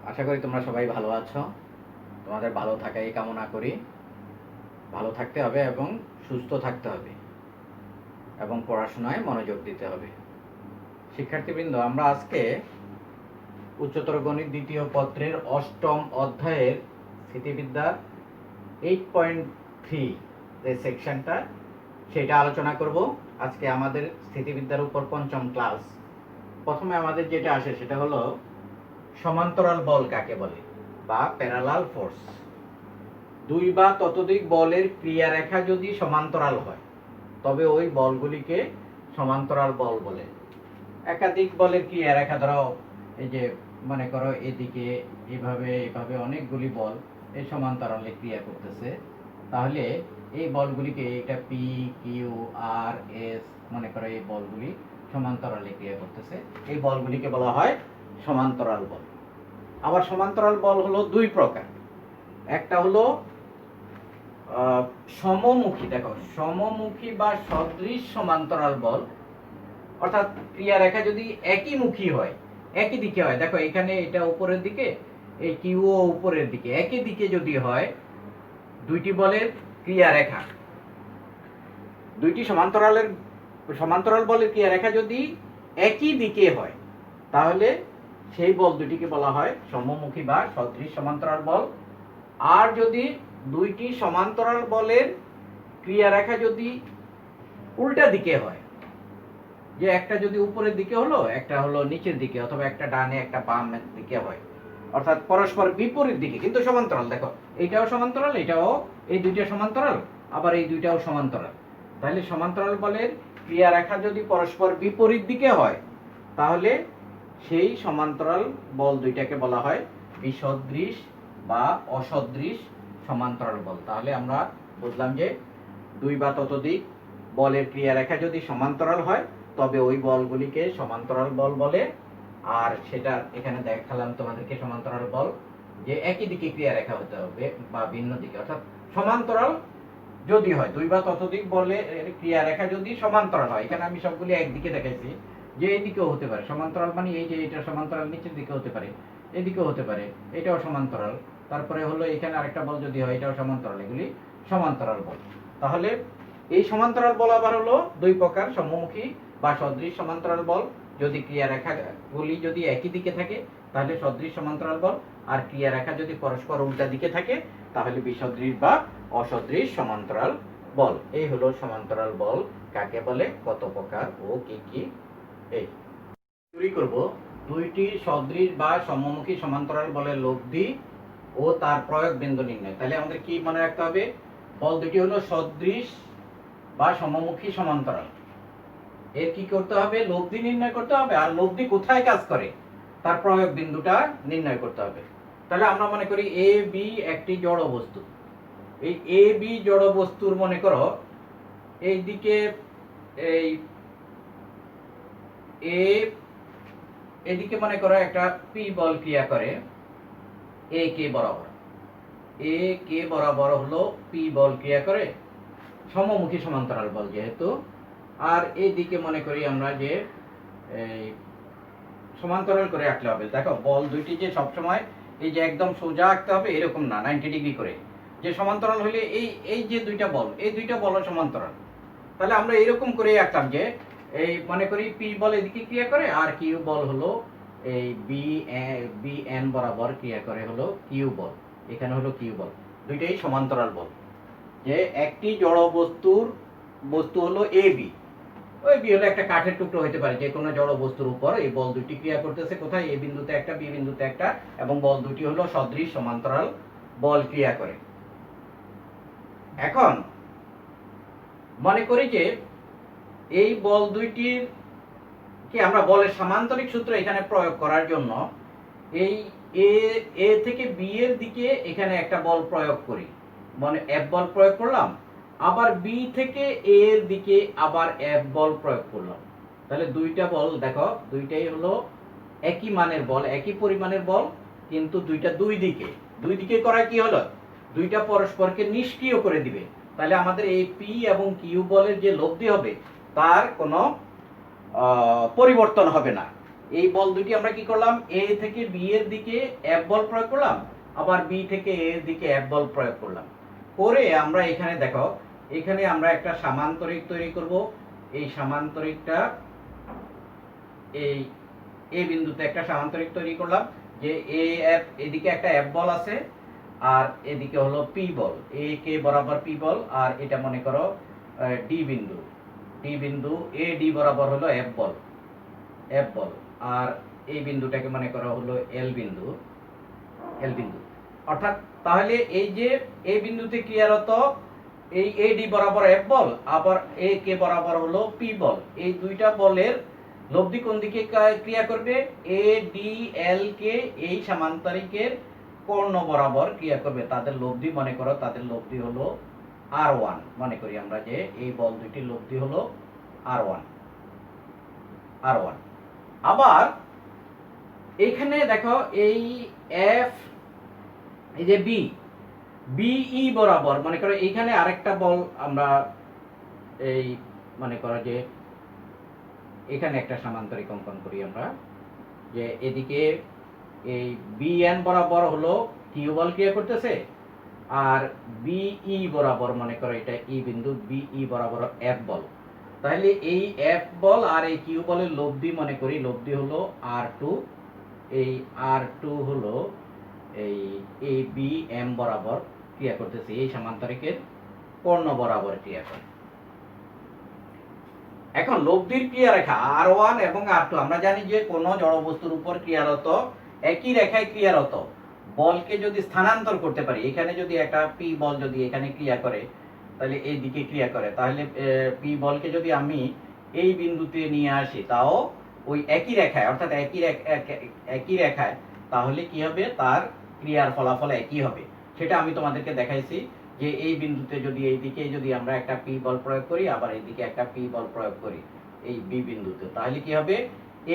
আশা করি তোমরা সবাই ভালো আছো। তোমাদের ভালো থাকাই কামনা করি। ভালো থাকতে হবে এবং সুস্থ থাকতে হবে এবং পড়াশোনায় মনোযোগ দিতে হবে। শিক্ষার্থীবৃন্দ, আমরা আজকে উচ্চতর গণিত দ্বিতীয় পত্রের অষ্টম অধ্যায়ের স্থিতিবিদ্যার 8.3 যে সেকশনটা সেটা আলোচনা করব। আজকে আমাদের স্থিতিবিদ্যার উপর পঞ্চম ক্লাস। প্রথমে আমাদের যেটা আসে সেটা হলো সমান্তরাল বল কাকে বলে বা প্যারালাল ফোর্স। দুই বা ততোধিক বলের ক্রিয়ারেখা যদি সমান্তরাল হয় তবে ওই বলগুলিকে সমান্তরাল বল বলে। একাধিক বলের ক্রিয়ারেখা, ধরো এই যে মনে করো এদিকে এভাবে এভাবে অনেকগুলি বল এই সমান্তরালে ক্রিয়া করতেছে, তাহলে এই বলগুলিকে, এটা পি কিউ আর এস, মনে করো এই বলগুলি সমান্তরালে ক্রিয়া করতেছে, এই বলগুলিকে বলা হয় সমান্তরাল বল। আবার সমান্তরাল বল হলো দুই প্রকার। একটা হলো সমমুখী, দেখো সমমুখী বা সদৃশ সমান্তরাল বল, অর্থাৎ ক্রিয়ারেখা যদি একই মুখী হয়, একই দিকে হয়, দেখো এখানে এটা উপরের দিকে, এই কিউও উপরের দিকে, একই দিকে যদি হয় দুইটি বলের ক্রিয়ারেখা, দুইটি সমান্তরাল বলের ক্রিয়ারেখা যদি একই দিকে হয় তাহলে সেই বল দুটিকে বলা হয় সমমুখী বা সদৃশ সমান্তরাল বল। আর যদি দুইটি সমান্তরাল বলের ক্রিয়ারেখা যদি উল্টা দিকে হয়, যে একটা যদি উপরের দিকে হলো, একটা হলো নিচের দিকে, অথবা একটা ডানে একটা বামের দিকে হয়, অর্থাৎ পরস্পর বিপরীত দিকে কিন্তু সমান্তরাল, দেখো এইটাও সমান্তরাল, এটাও, এই দুইটা সমান্তরাল, আবার এই দুইটাও সমান্তরাল, তাহলে সমান্তরাল বলের ক্রিয়ারেখা যদি পরস্পর বিপরীত দিকে হয় তাহলে সেই সমান্তরাল বল দুইটাকে বলা হয় বিসদৃশ বা অসদৃশ সমান্তরাল বল। তাহলে আমরা বুঝলাম যে দুই বা ততোধিক বলের ক্রিয়ারেখা যদি সমান্তরাল হয় তবে ওই বলগুলিকে সমান্তরাল বল বলে। আর সেটা এখানে দেখালাম তোমাদেরকে সমান্তরাল বল যে একই দিকে ক্রিয়ারেখা হতে হবে বা ভিন্ন দিকে, অর্থাৎ সমান্তরাল যদি হয়, দুই বা ততোধিক বলের ক্রিয়ারেখা যদি সমান্তরাল হয়, এখানে আমি সবগুলি একদিকে দেখাইছি, যে এইদিকেও হতে পারে সমান্তরাল, মানে এই যে এটা সমান্তরাল নিচের দিকে হতে পারে, এদিকেও হতে পারে, এটাও সমান্তরাল, তারপরে হলো এখানে আরেকটা বল যদি হয় এটাও সমান্তরাল, এগুলি সমান্তরাল বল। তাহলে এই সমান্তরাল বল আবার হলো দুই প্রকার, সমমুখী বা সদৃশ সমান্তরাল বল। যদি ক্রিয়ারেখাগুলি যদি একই দিকে থাকে তাহলে সদৃশ সমান্তরাল বল, আর ক্রিয়ারেখা যদি পরস্পর উল্টা দিকে থাকে তাহলে বিসদৃশ বা অসদৃশ সমান্তরাল বল। এই হলো সমান্তরাল বল কাকে বলে, কত প্রকার ও কি কি। এই শুরু করব দুইটি সদৃশ বা সমমুখী সমান্তরাল বলের লব্ধি ও তার প্রয়োগ বিন্দু নির্ণয়। তাহলে আমাদের কি মনে রাখতে হবে, বল দুটি হলো সদৃশ বা সমমুখী সমান্তরাল, এর কি করতে হবে, লব্ধি নির্ণয় করতে হবে, আর লব্ধি কোথায় কাজ করে তার প্রয়োগ বিন্দুটা নির্ণয় করতে হবে। তাহলে আমরা মনে করি এ বি একটি জড় বস্তু, এই এ বি জড় বস্তুর মনে করো এইদিকে এই এ, এদিকে মনে করো একটা পি বল ক্রিয়া করে এ কে বরাবর, এ কে বরাবর হলো পি বল ক্রিয়া করে, সমমুখী সমান্তরাল বল যেহেতু। আর এইদিকে মনে করি আমরা যে এই সমান্তরাল করে আঁকলে হবে, দেখো বল দুইটি যে সবসময় এই যে একদম সোজা আঁকতে হবে এরকম না, 90 ডিগ্রি করে, যে সমান্তরাল হলে এই এই যে দুইটা বল, এই দুইটা বল সমান্তরাল, তাহলে আমরা এরকম করে আঁকলাম যে এই মনে করি পি বল এদিকে ক্রিয়া করে আর কিউ বল হলো এই বি এন বরাবর ক্রিয়া করে হলো কিউ বল, এখানে হলো কিউ বল, দুইটাই সমান্তরাল বল। যে একটি জড় বস্তু হলো এ বি, ওই বি হলো একটা কাঠের টুকরো হতে পারে, যে কোনো জড় বস্তুর উপর এই বল দুটি ক্রিয়া করতেছে, কোথায়, এ বিন্দুতে একটা, বি বিন্দুতে একটা, এবং বল দুটি হলো সদৃশ সমান্তরাল বল ক্রিয়া করে। এখন মনে করি যে এই বল দুইটির কি আমরা বলের সামান্তরিক সূত্র এখানে প্রয়োগ করার জন্য এই এ থেকে বি এর দিকে এখানে একটা বল প্রয়োগ করি, মানে এফ বল প্রয়োগ করলাম, আবার বি থেকে এ এর দিকে আবার এফ বল প্রয়োগ করলাম, তাহলে দুইটা বল দেখো দুইটাই হলো একই মানের বল, একই পরিমাণের বল, কিন্তু দুইটা দুই দিকে করা কি হলো, দুইটা পরস্পরকে নিষ্ক্রিয় করে দিবে, তাহলে আমাদের এই পি এবং কিউ বলের যে লব্ধি হবে তার কোনো পরিবর্তন হবে না, এই বল দুটি আমরা কি করলাম, এ থেকে বি এর দিকে এফ বল প্রয়োগ করলাম, আবার বি থেকে এ এর দিকে এফ বল প্রয়োগ করলাম, করে আমরা এখানে দেখো এখানে আমরা একটা সামান্তরিক তৈরি করব। এই সামান্তরিকটা এই এ বিন্দুতে একটা সামান্তরিক তৈরি করলাম, যে এ এফ এদিকে একটা এফ বল আছে আর এদিকে হলো পি বল, এ কে বরাবর পি বল, আর এটা মনে করো ডি বিন্দু, ডি বিন্দু এ ডি বরাবর হলো এফ বল, এফ বল, আর এই বিন্দুটাকে মনে করা হলো এল বিন্দু, এল বিন্দু। অর্থাৎ তাহলে এই যে এই বিন্দুতে ক্রিয়ারত এই এ ডি বরাবর এফ বল, আবার এ কে বরাবর হলো পি বল, এই দুইটা বলের লব্ধি কোন দিকে ক্রিয়া করবে, এ ডি এল কে এই সামান্তরিকের কর্ণ বরাবর ক্রিয়া করবে, তাদের লব্ধি মনে করো তাদের লব্ধি হলো R1, মনে করি আমরা যে এই বল দুইটির লব্ধি হলো R1, R1। আবার এইখানে দেখো এই এফ, এই যে বি, বিই বরাবর মনে করো এইখানে আরেকটা বল আমরা এই মনে করো যে এখানে একটা সামান্তরিক অঙ্কন করি আমরা, যে এদিকে এই বিএন বরাবর হলো কিউ বল ক্রিয়া করতেছে, আর বিই বরাবর মনে করো এটা ই বিন্দু, বিই বরাবর এফ বল। তাহলে এই এফ বল আর এই কিউ বলের লব্ধি মনে করি লব্ধি হলো R2, এই R2 হলো এই এ বি এম বরাবর ক্রিয়া করতেছে, এই সামান্তরিকের কর্ণ বরাবর ক্রিয়া করে। এখন লব্ধির ক্রিয়া রেখা R1 এবং R2, আমরা জানি যে কোনো জড় বস্তুর উপর ক্রিয়ারত একই রেখায় ক্রিয়ারত বলকে যদি স্থানান্তর করতে পারি, এখানে যদি একটা পি বল যদি এখানে ক্রিয়া করে তাহলে এই দিকে ক্রিয়া করে, তাহলে পি বলকে যদি আমি এই বিন্দুতে নিয়ে আসি তাও ওই একই রেখায়, অর্থাৎ একই রেখায়, তাহলে কি হবে, তার ক্রিয়ার ফলাফল একই হবে। সেটা আমি তোমাদেরকে দেখাইছি যে এই বিন্দুতে যদি এইদিকে যদি আমরা একটা পি বল প্রয়োগ করি, আবার এইদিকে একটা পি বল প্রয়োগ করি এই বি বিন্দুতে, তাহলে কি হবে,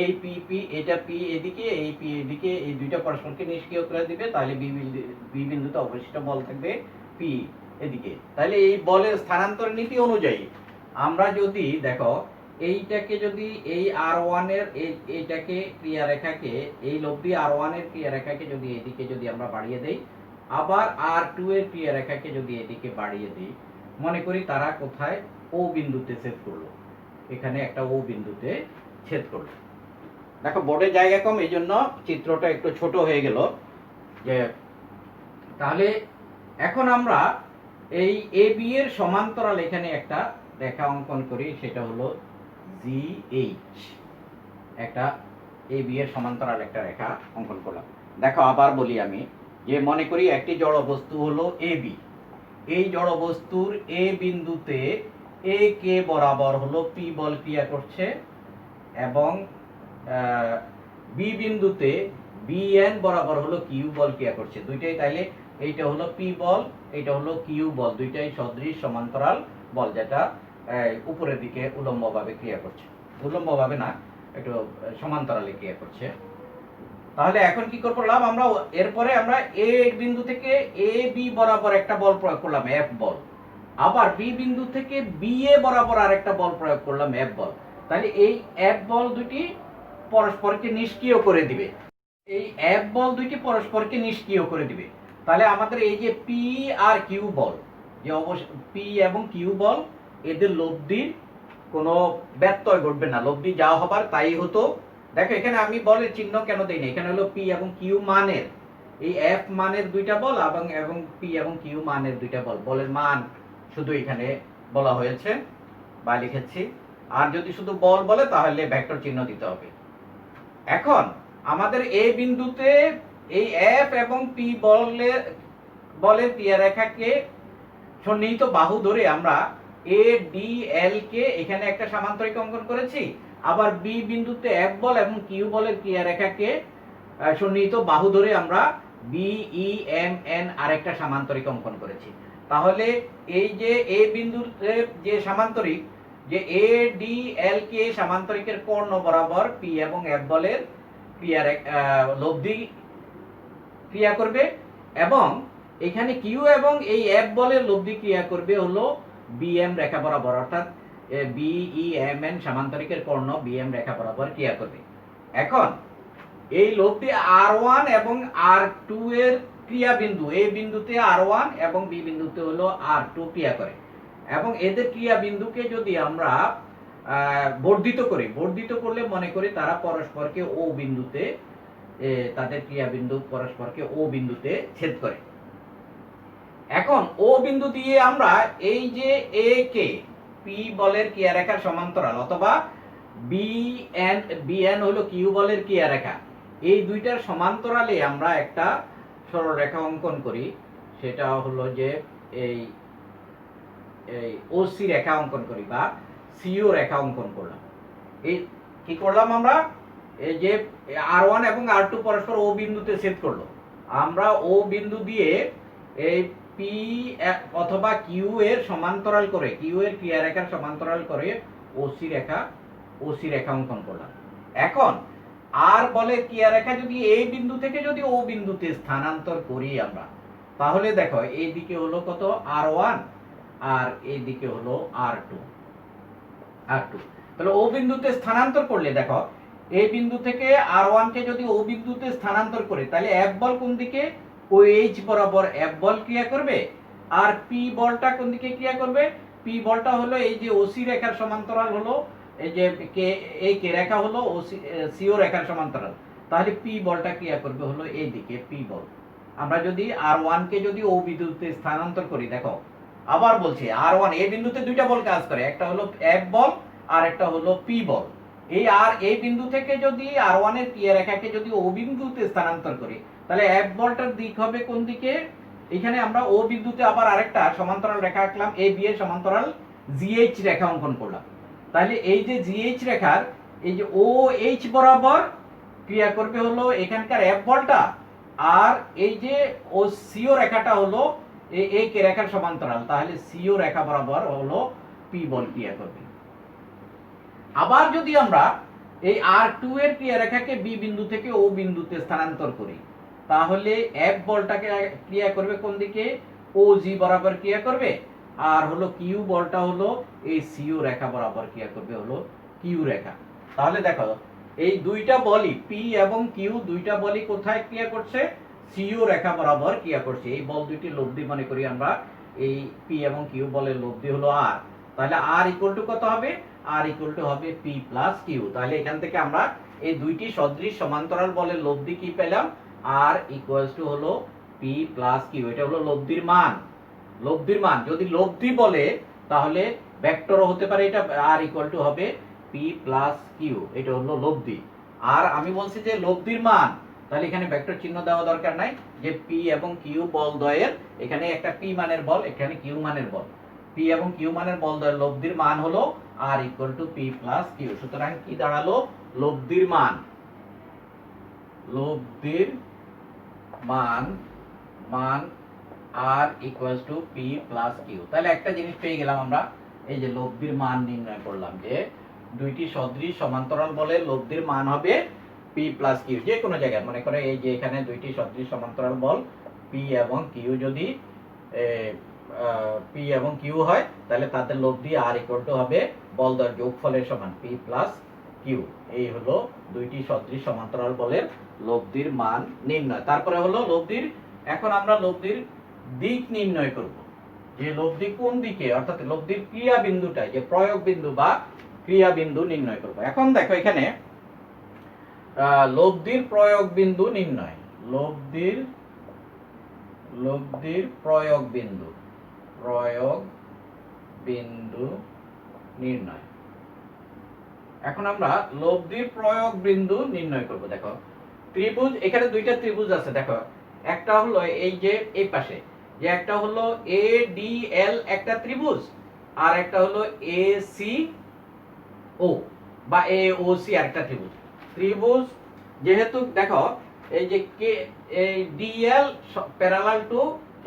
এই পি পি এটা পি এদিকে, এই পি এদিকে, এই দুইটা পরস্পরকে নিষ্ক্রিয় করে দিবে, তাহলে বি বিন্দুতে অবশিষ্ট বল থাকবে পি এদিকে। তাহলে এই বলের স্থানান্তর নীতি অনুযায়ী আমরা যদি দেখো এইটাকে যদি এই R1 এর এইটাকে ক্রিয়া রেখাকে, এই লব্ধি R1 এর ক্রিয়া রেখাকে যদি এদিকে যদি আমরা বাড়িয়ে দেই, আবার R2 এর ক্রিয়া রেখাকে যদি এদিকে বাড়িয়ে দিই, মনে করি তারা কোথায়, ও বিন্দুতে ছেদ করলো, এখানে একটা ও বিন্দুতে ছেদ করলো। দেখো বোর্ডে জায়গা কম, এই জন্য চিত্রটা একটু ছোট হয়ে গেল। যে তাহলে এখন আমরা এই এ বি এর সমান্তরাল এখানে একটা রেখা অঙ্কন করি, সেটা হলো GH, একটা এ বি এর সমান্তরাল একটা রেখা অঙ্কন করলাম। দেখো আবার বলি আমি, যে মনে করি একটি জড় বস্তু হলো এ বি, এই জড় বস্তুর এ বিন্দুতে এ কে বরাবর হলো পি বল ক্রিয়া করছে, এবং বি বিন্দুতে বিএন বরাবর হলো কিউ বল ক্রিয়া করছে, দুইটাই। তাইলে এইটা হলো পি বল, এইটা হলো কিউ বল, দুইটাই সদৃশ সমান্তরাল বল, যেটা উপরের দিকে উলম্বভাবে ক্রিয়া করছে, উলম্বভাবে না, একটু সমান্তরালে ক্রিয়া করছে। তাহলে এখন কি করলাম আমরা, এরপরে আমরা এ বিন্দু থেকে এ বি বরাবর একটা বল প্রয়োগ করলাম এফ বল, আবার বি বিন্দু থেকে বি এ বরাবর আরেকটা বল প্রয়োগ করলাম এফ বল। তাহলে এই এফ বল দুটি পরস্পরকে নিষ্ক্রিয় করে দিবে, এই এফ বল দুইটি পরস্পরকে নিষ্ক্রিয় করে দিবে। তাহলে আমাদের এই যে পি আর কিউ বল, যে অবশ্য পি এবং কিউ বল, এদের লব্ধির কোনো ব্যত্যয় ঘটবে না, লব্ধি যা হবার তাই হতো। দেখো এখানে আমি বলের চিহ্ন কেন দেই না, এখানে হলো পি এবং কিউ মানের, এই এফ মানের দুইটা বল এবং পি এবং কিউ মানের দুইটা বল, বলের মান শুধু এখানে বলা হয়েছে বা লিখেছি। আর যদি শুধু বল বলে তাহলে ভেক্টর চিহ্ন দিতে হবে। এখন আমাদের এ বিন্দুতে এই এফ এবং পি বলের ক্রিয়া রেখাকে সন্নিহিত বাহু ধরে আমরা এ ডি এল কে এখানে একটা সামান্তরিক অঙ্কন করেছি, আবার বি বিন্দুতে এফ বল এবং কিউ বলের ক্রিয়া রেখাকে সন্নিহিত বাহু ধরে আমরা বিই এম এন আরেকটা সামান্তরিক অঙ্কন করেছি। তাহলে এই যে এ বিন্দুতে যে সামান্তরিক, যে এ ডি এল কে সামান্তরিকের কর্ণ বরাবর পি এবং এফ বলের ক্রিয়া লব্ধি ক্রিয়া করবে, এবং এখানে কিউ এবং এই এফ বলের লব্ধি ক্রিয়া করবে হলো বিএম রেখা বরাবর, অর্থাৎ বিই এম এন সামান্তরিকের কর্ণ বিএম রেখা বরাবর ক্রিয়া করবে। এখন এই লব্ধি R1 এবং R2 এর ক্রিয়া বিন্দু, এই বিন্দুতে R1 এবং বি বিন্দুতে হলো R2 ক্রিয়া করে, এবং এদের ক্রিয়া বিন্দুকে যদি আমরা বর্ধিত করলে মনে করি তারা পরস্পরকে ও বিন্দুতে, তাদের ক্রিয়া বিন্দু পরস্পরকে ও বিন্দুতে ছেদ করে। এখন ও বিন্দু দিয়ে আমরা এই যে এ কে পি বলের ক্রিয়া রেখার সমান্তরাল, অথবা বিএন হলো কিউ বলের ক্রিয়া রেখা, এই দুইটার সমান্তরালে আমরা একটা সরলরেখা অঙ্কন করি। সেটা হলো যে এই ওসি রেখা অঙ্কন করি বা সিও রেখা অঙ্কন করলাম। এই কি করলাম আমরা, এই যে R1 এবং R2 পরস্পর ও বিন্দুতে ছেদ করলো, আমরা ও বিন্দু দিয়ে এই পি অথবা কিউ এর সমান্তরাল করে, কিউ এর ক্রিয়া রেখার সমান্তরাল করে ওসি রেখা অঙ্কন করলাম। এখন আর বলে ক্রিয়া রেখা যদি এই বিন্দু থেকে যদি ও বিন্দুতে স্থানান্তর করি আমরা, তাহলে দেখো এইদিকে হলো কত R1 আর এইদিকে হলো R2। তাহলে ও বিন্দুতে স্থানান্তর করলে দেখো এই বিন্দু থেকে R1 কে যদি ও বিন্দুতে স্থানান্তর করে, তাহলে এফ বল কোন দিকে, ওই এইচ বরাবর এফ বল ক্রিয়া করবে, আর পি বলটা কোন দিকে ক্রিয়া করবে, পি বলটা হলো এই যে ওসি রেখার সমান্তরাল হলো এই যে কে, এই কে রেখা হলো ওসি সিও রেখার সমান্তরাল, তাহলে পি বলটা ক্রিয়া করবে হলো এই দিকে পি বল। আমরা যদি R1 কে যদি ও বিন্দুতে স্থানান্তর করি, দেখো আবার বলছি R1 এই বিন্দুতে দুইটা বল কাজ করে, একটা হলো এফ বল আর একটা হলো পি বল। এই বিন্দু থেকে যদি R1 এর ক্রিয়া রেখাকে যদি ও বিন্দুতে স্থানান্তর করি, তাহলে এফ বলটার দিক হবে কোন দিকে, এখানে আমরা ও বিন্দুতে আবার আরেকটা সমান্তরাল রেখা আঁকলাম, এ বি এর সমান্তরাল জিএইচ রেখা অঙ্কন করলাম। তাহলে এই যে জিএইচ রেখার এই যে ও এইচ বরাবর ক্রিয়া করবে হলো এখানকার এফ বলটা, আর এই যে ও সিও রেখাটা হলো এই কে রেখার সমান্তরাল, তাহলে সিও রেখা বরাবর হলো পি বল ক্রিয়া করবে। আবার যদি আমরা এই R2 এর ক্রিয়া রেখাকে বি বিন্দু থেকে ও বিন্দুতে স্থানান্তর করি, তাহলে এফ বলটাকে ক্রিয়া করবে কোন দিকে, ও জি বরাবর ক্রিয়া করবে, আর হলো কিউ বলটা হলো এই সিও রেখা বরাবর ক্রিয়া করবে হলো কিউ রেখা। তাহলে দেখো এই দুইটা বলই পি এবং কিউ দুইটা বলই কোথায় ক্রিয়া করছে, সিও রেখা বরাবর ক্রিয়া করছে। এই বল দুইটি লব্ধি মনে করি আমরা, এই পি এবং কিউ বলের লব্ধি হলো আর, তাহলে আর ইকুয়াল টু কত হবে, আর ইকুয়াল টু হবে পি প্লাস কিউ। তাহলে এখান থেকে আমরা এই দুইটি সদৃশ সমান্তরাল বলের লব্ধি কি পেলাম, আর ইকুয়ালস টু হলো পি প্লাস কিউ। এটা হলো লব্ধির মান। যদি লব্ধি বলে তাহলে ভেক্টরও হতে পারে, এটা আর ইকুয়াল টু হবে পি প্লাস কিউ, এটা হলো লব্ধি। আর আমি বলছি যে লব্ধির মান, তাহলে এখানে ভেক্টর চিহ্ন দেওয়া দরকার নাই, যে পি এবং কিউ বল দ্বয়ের, এখানে একটা পি মানের বল, এখানে কিউ মানের বল, পি এবং কিউ মানের বল দ্বয়ের লব্ধির মান হলো R equal to P plus Q. সুতরাং কি দাঁড়ালো, লব্ধির মান R equals to P plus Q. তাহলে একটা জিনিস পেয়ে গেলাম আমরা, এই যে লব্ধির মান নির্ণয় করলাম, যে দুইটি সদৃশ সমান্তরাল বলের লব্ধির মান হবে পি প্লাস কিউ। যে কোনো জায়গায় মনে করে এই যে এখানে দুইটি সদৃশ সমান্তরাল বল পি এবং কিউ যদি পি এবং কিউ হয়, তাহলে তাদের লব্ধি আর ইকুয়াল টু হবে বল দ্বয়ের যোগফলের সমান পি প্লাস কিউ। এই হলো দুইটি সদৃশ সমান্তরাল বলের লব্ধির মান নির্ণয়। তারপরে হলো লব্ধির, এখন আমরা লব্ধির দিক নির্ণয় করব, যে লব্ধি কোন দিকে, অর্থাৎ লব্ধির ক্রিয়া বিন্দুটা, যে প্রয়োগ বিন্দু বা ক্রিয়া বিন্দু নির্ণয় করব। এখন দেখো এখানে লব্ধির প্রয়োগ বিন্দু নির্ণয়, লব্ধির প্রয়োগ বিন্দু নির্ণয়। এখন আমরা লব্ধির প্রয়োগ বিন্দু নির্ণয় করব। দেখো ত্রিভুজ, এখানে দুইটা ত্রিভুজ আছে, দেখো একটা হলো এই যে এই পাশে, যে একটা হলো এ ডি এল একটা ত্রিভুজ, আর একটা হলো এ সি ও বা এ ও সি আরেকটা ত্রিভুজ। যেহেতু দেখো এই যে কে এই ডিএল প্যারালাল টু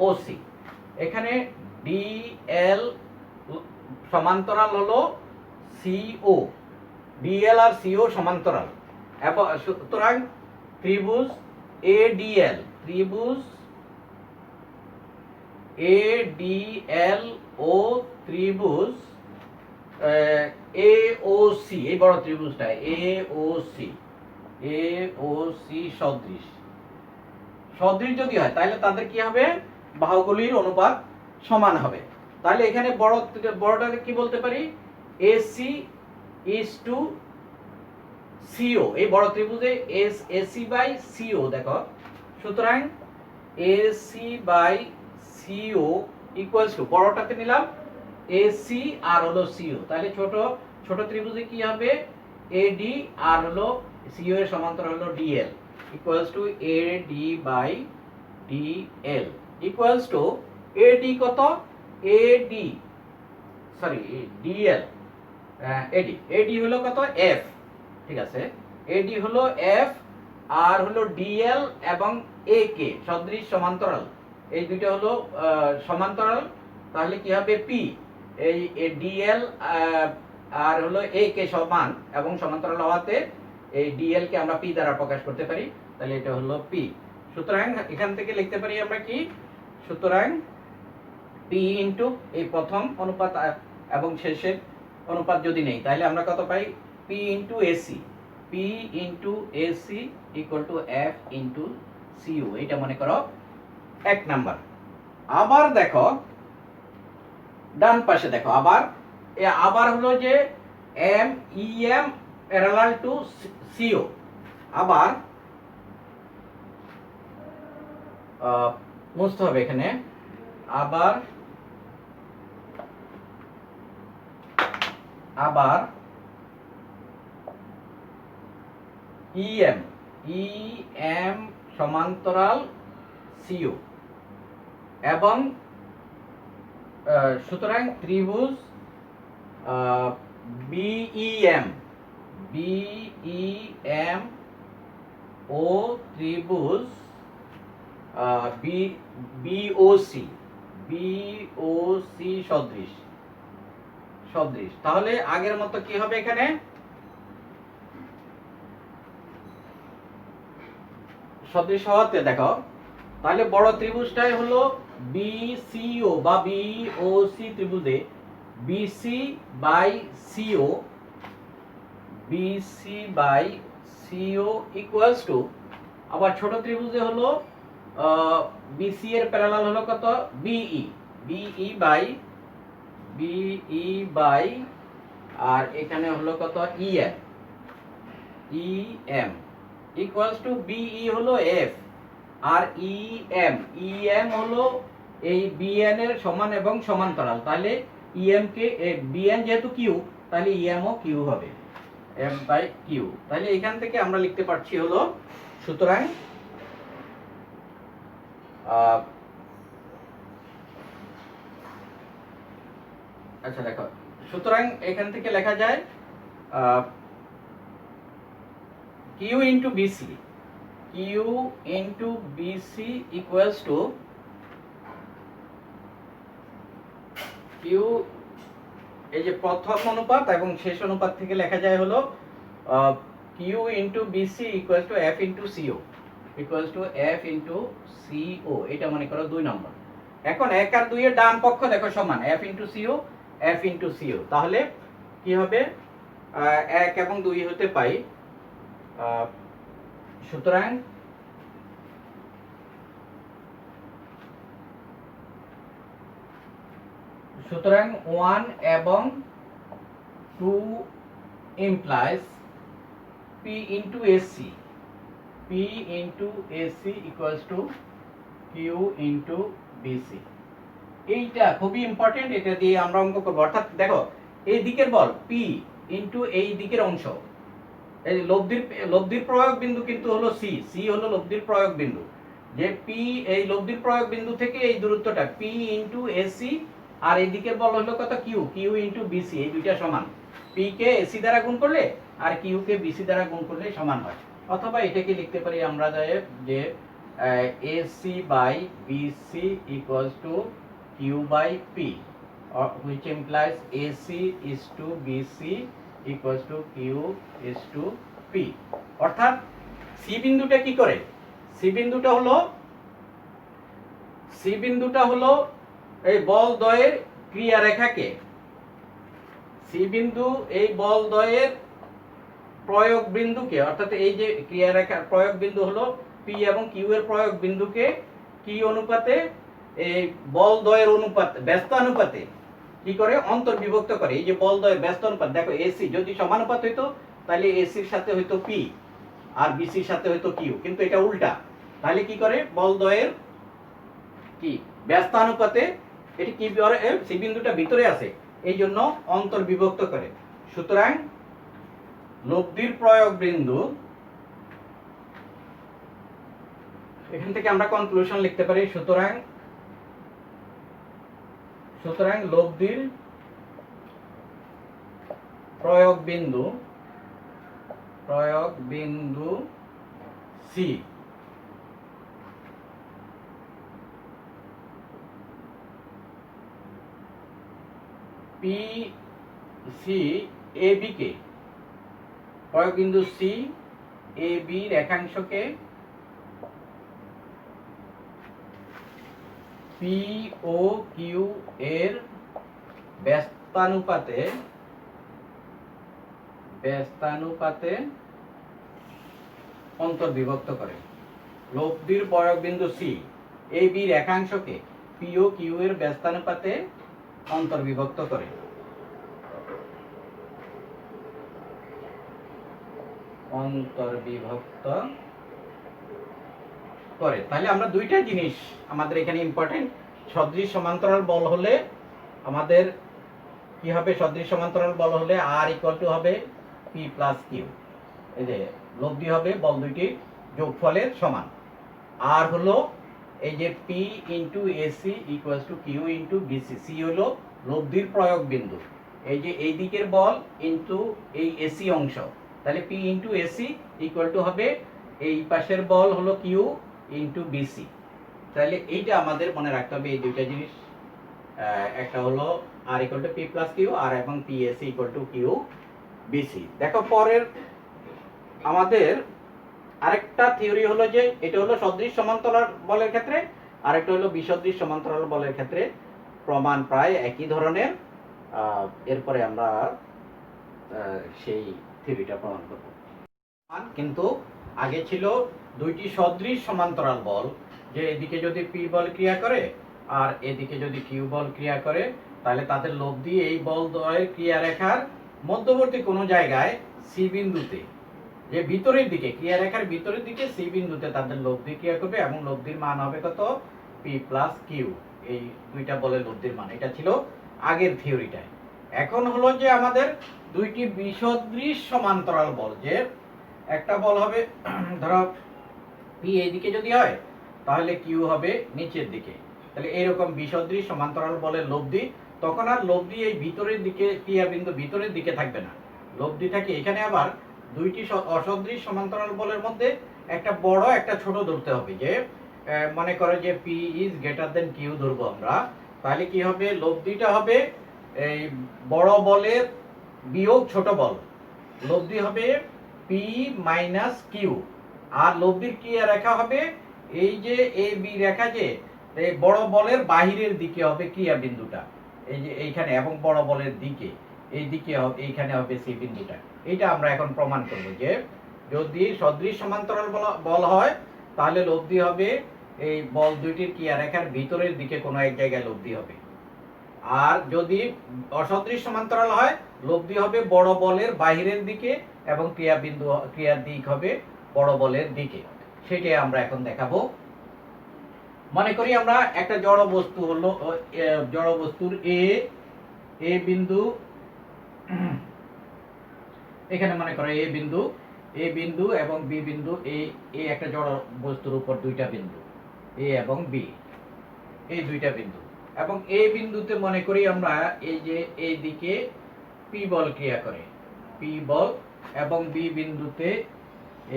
ওসি, এখানে ডিএল সমান্তরাল হলো সিও, ডিএল আর সিও সমান্তরাল, এবং সুতরাং ত্রিভুজ এডিএল, ও ত্রিভুজ এওসি, এই বড় ত্রিভুজটা এওসি, এ ও সি সদৃশ সদৃশ যদি হয় তাহলে তাদের কি হবে, বাহুগুলির অনুপাত সমান হবে। তাহলে এখানে বড়টাকে কি বলতে পারি, এসি ইজ টু সিও। এই বড় ত্রিভুজে এসি বাই সিও দেখো, সুতরাং AC by CO equals to, বড়টাকে নিলাম এসি আর হলো সিও, তাহলে ছোট ছোট ত্রিভুজে কি হবে, এডি আর হলো সিও এর সমান্তরাল হলো DL equals to AD by DL equals to AD কত, এডি সরি ডিএল, এডি এডি হলো কত এফ, ঠিক আছে, এডি হলো এফ আর হলো ডিএল এবং এ কে সদৃশ সমান্তরাল, এই দুটো হলো সমান্তরাল, তাহলে কি হবে পি, এই ডিএল আর হলো এ কে সমান এবং সমান্তরাল হওয়াতে এই ডিএল কে আমরা পি দ্বারা প্রকাশ করতে পারি, তাহলে এটা হলো পি। সুতরাং এখান থেকে লিখতে পারি আমরা কি, সুতরাং পি ইনটু এই প্রথম অনুপাত এবং শেষের অনুপাত যদি নেই তাহলে আমরা কত পাই, P into AC, P into AC equal to F into CU, এটা মনে করো এক নাম্বার। আবার দেখো ডান পাশে দেখো, আবার হলো যে M E M parallel to CO, আবার মুছতে হবে এখানে, আবার ইএম ইএম সমান্তরাল সিও এবং সুতরাং ত্রিভুজ বিইএম বিইএম ও ত্রিভুজ বিওসি বিওসি সদৃশ, তাহলে আগের মতো কি হবে এখানে, সদৃশ হওয়াতে দেখো, তাহলে বড় ত্রিভুজটাই হলো বিসিও বা বিওসি ত্রিভুজে BC by CO, BC by CO equals to, আবার ছোট ত্রিভুজে হলো বিসি এর প্যারালাল হলো কত, বিই বাই আর এখানে হলো কত ইএম ইকুয়ালস টু বিই হলো এফ আর ইএম হলো এই বিএন এর সমান এবং সমান্তরাল, তাহলে ইএম কে বিএন যেহেতু কিউ তাহলে ইএম ও কিউ হবে, এফ বাই কিউ। তাহলে এখান থেকে আমরা লিখতে পারছি হলো, সুতরাং আচ্ছা দেখো, সুতরাং এখান থেকে লেখা যায় Q into BC, Q into BC equals to Q, এই যে প্রথম অনুপাত এবং শেষ অনুপাত থেকে লেখা যায় হলো Q into BC equals to F into CO equals to F into CO, এটা মনে করো 2 নম্বর। এখন 1 আর 2 এর ডান পক্ষ দেখো সমান, F into CO F into CO, তাহলে কি হবে 1 এবং 2 হতে পাই, সুতরাং সুতরাং 1 এবং 2 implies P into AC, P into AC equals to Q into BC। এইটা খুবই ইম্পর্টেন্ট, এটা দিয়ে আমরা অঙ্ক করব। অর্থাৎ দেখো এই দিকের বল P ইনটু এই দিকের অংশ, এই লব্ধির প্রয়োগ বিন্দু কিন্তু হলো C, C হলো লব্ধির প্রয়োগ বিন্দু, যে P এই লব্ধির প্রয়োগ বিন্দু থেকে এই দূরত্বটা P ইনটু AC আর এই দিকের বল হলো কত Q, Q ইনটু BC, এই দুইটা সমান, P কে AC দ্বারা গুণ করলে আর Q কে BC দ্বারা গুণ করলে সমান হয়। অথবা এটাকে লিখতে পারি আমরা যে AC by BC equals to Q by P, which implies AC is to BC equals to Q is to P। অর্থাৎ C বিন্দুটা কি করে, C বিন্দুটা হলো এই বল দ্বয়ের ক্রিয়া রেখাকে, C বিন্দু এই বল দ্বয়ের প্রয়োগ বিন্দুকে, অর্থাৎ এই যে ক্রিয়া রেখার প্রয়োগ বিন্দু হলো পি এবং কিউ এর প্রয়োগ বিন্দুকে কি অনুপাতে, এই বল দ্বয়ের অনুপাত, ব্যস্ত অনুপাতে কি করে অন্তর্বিভক্ত করে। এই যে বল দ্বয়ের ব্যস্ত অনুপাত, দেখো এসি যদি সমানুপাত হইতো তাহলে এসির সাথে হইতো পি আর বিসির সাথে হইতো কিউ, কিন্তু এটা উল্টা। তাহলে কি করে বল দ্বয়ের কি ব্যস্তানুপাতে, এটি কি সি বিন্দুটা ভিতরে আছে এই জন্য অন্তর্বিভক্ত করে। সুতরাং লব্ধির প্রয়োগ বিন্দু, এখান থেকে আমরা কনক্লুশন লিখতে পারি। সুতরাং লব্ধির প্রয়োগ বিন্দু C P C A B কে, প্রয়োগ বিন্দু C A B রেখাংশকে P O Q এর ব্যস্তানুপাতে অন্তর্বিভক্ত করে। লব্ধির প্রয়োগ বিন্দু C A B রেখাংশকে P O Q এর ব্যস্তানুপাতে অন্তর্বিভক্ত করে। তাহলে আমরা দুইটা জিনিস আমাদের এখানে ইম্পর্টেন্ট। সদৃশ সমান্তরাল বল হলে আমাদের কি হবে, সদৃশ সমান্তরাল বল হলে আর ইকুয়াল টু হবে পি প্লাস কিউ, এই যে লব্ধি হবে বল দুইটির যোগফলের সমান। আর হলো এই যে P into AC equals to Q into BC. C হলো লব্ধির প্রয়োগ বিন্দু, এই যে এই দিকের বল ইন্টু এই এসি অংশ, তাহলে P into AC equal two হবে এই পাশের বল হলো কিউ ইন্টু বিসি। তাহলে এইটা আমাদের মনে রাখতে হবে, এই দুইটা জিনিস। একটা হলো R equal to P plus Q, আর এবং P AC equal to Q BC. দেখো পরের আমাদের আরেকটা থিওরি হলো যে এটা হলো সদৃশ সমান্তরাল বলের ক্ষেত্রে, আরেকটা হলো বিসদৃশ সমান্তরাল বলের ক্ষেত্রে প্রমাণ প্রায় একই ধরনের। এরপরে আমরা সেই থিওরিটা প্রমাণ করব। কিন্তু আগে ছিল দুইটি সদৃশ সমান্তরাল বল, যে এদিকে যদি পি বল ক্রিয়া করে আর এদিকে যদি কিউ বল ক্রিয়া করে, তাহলে তাদের লব্ধি এই বল দ্বয়ের ক্রিয়া রেখার মধ্যবর্তী কোনো জায়গায় সি বিন্দুতে, যে ভিতরের দিকে ক্রিয়া রেখার ভিতরের দিকে সি বিন্দুতে তাদের লব্ধি ক্রিয়া করবে এবং লব্ধির মান হবে কত, পি প্লাস কিউ। এই দুইটা বলের লব্ধির মান, এটা ছিল আগের থিওরিটায়। এখন হলো যে আমাদের দুইটি বিসদৃশ সমান্তরাল বল, যে একটা বল হবে ধরো পি এইদিকে যদি হয় তাহলে কিউ হবে নিচের দিকে, তাহলে এরকম বিসদৃশ সমান্তরাল বলের লব্ধি, তখন আর লব্ধি এই ভিতরের দিকে ক্রিয়া বিন্দু ভিতরের দিকে থাকবে না, লব্ধি থাকে এখানে। আবার দুইটি অসদৃশ সমান্তরাল বলের মধ্যে একটা বড় একটা ছোট ধরতে হবে, যে মনে করো যে P is greater than Q ধরবো আমরা, তাহলে কি হবে, লব্ধিটা হবে এই বড় বলের বিয়োগ ছোট বল, লব্ধি হবে পি মাইনাস কিউ। আর লব্ধির ক্রিয়া রেখা হবে এই যে এ বি রেখা, যে এই বড় বলের বাহিরের দিকে হবে ক্রিয়া বিন্দুটা, এই যে এইখানে, এবং বড় বলের দিকে এই দিকে এইখানে হবে সি বিন্দুটা। এটা আমরা এখন প্রমাণ করব যে যদি সদৃশ সমান্তরাল বল হয় তাহলে লব্ধি হবে এই বল দুইটির ক্রিয়া রেখার ভিতরের দিকে কোনো এক জায়গায় লব্ধি হবে। আর যদি অসদৃশ সমান্তরাল হয় লব্ধি হবে বড় বলের বাহিরের দিকে এবং ক্রিয়ার দিক হবে বড় বলের দিকে। সেটাই আমরা এখন দেখাবো। মনে করি আমরা একটা জড় বস্তু হলো, জড় বস্তুর এ বিন্দু, এখানে মনে করো এ বিন্দু এবং বি বিন্দু, এই একটা জড় বস্তুর উপর দুইটা বিন্দু এ এবং বি, এই দুইটা বিন্দু, এবং এ বিন্দুতে মনে করি আমরা এই যে এই দিকে পি বল ক্রিয়া করে, পি বল, এবং বি বিন্দুতে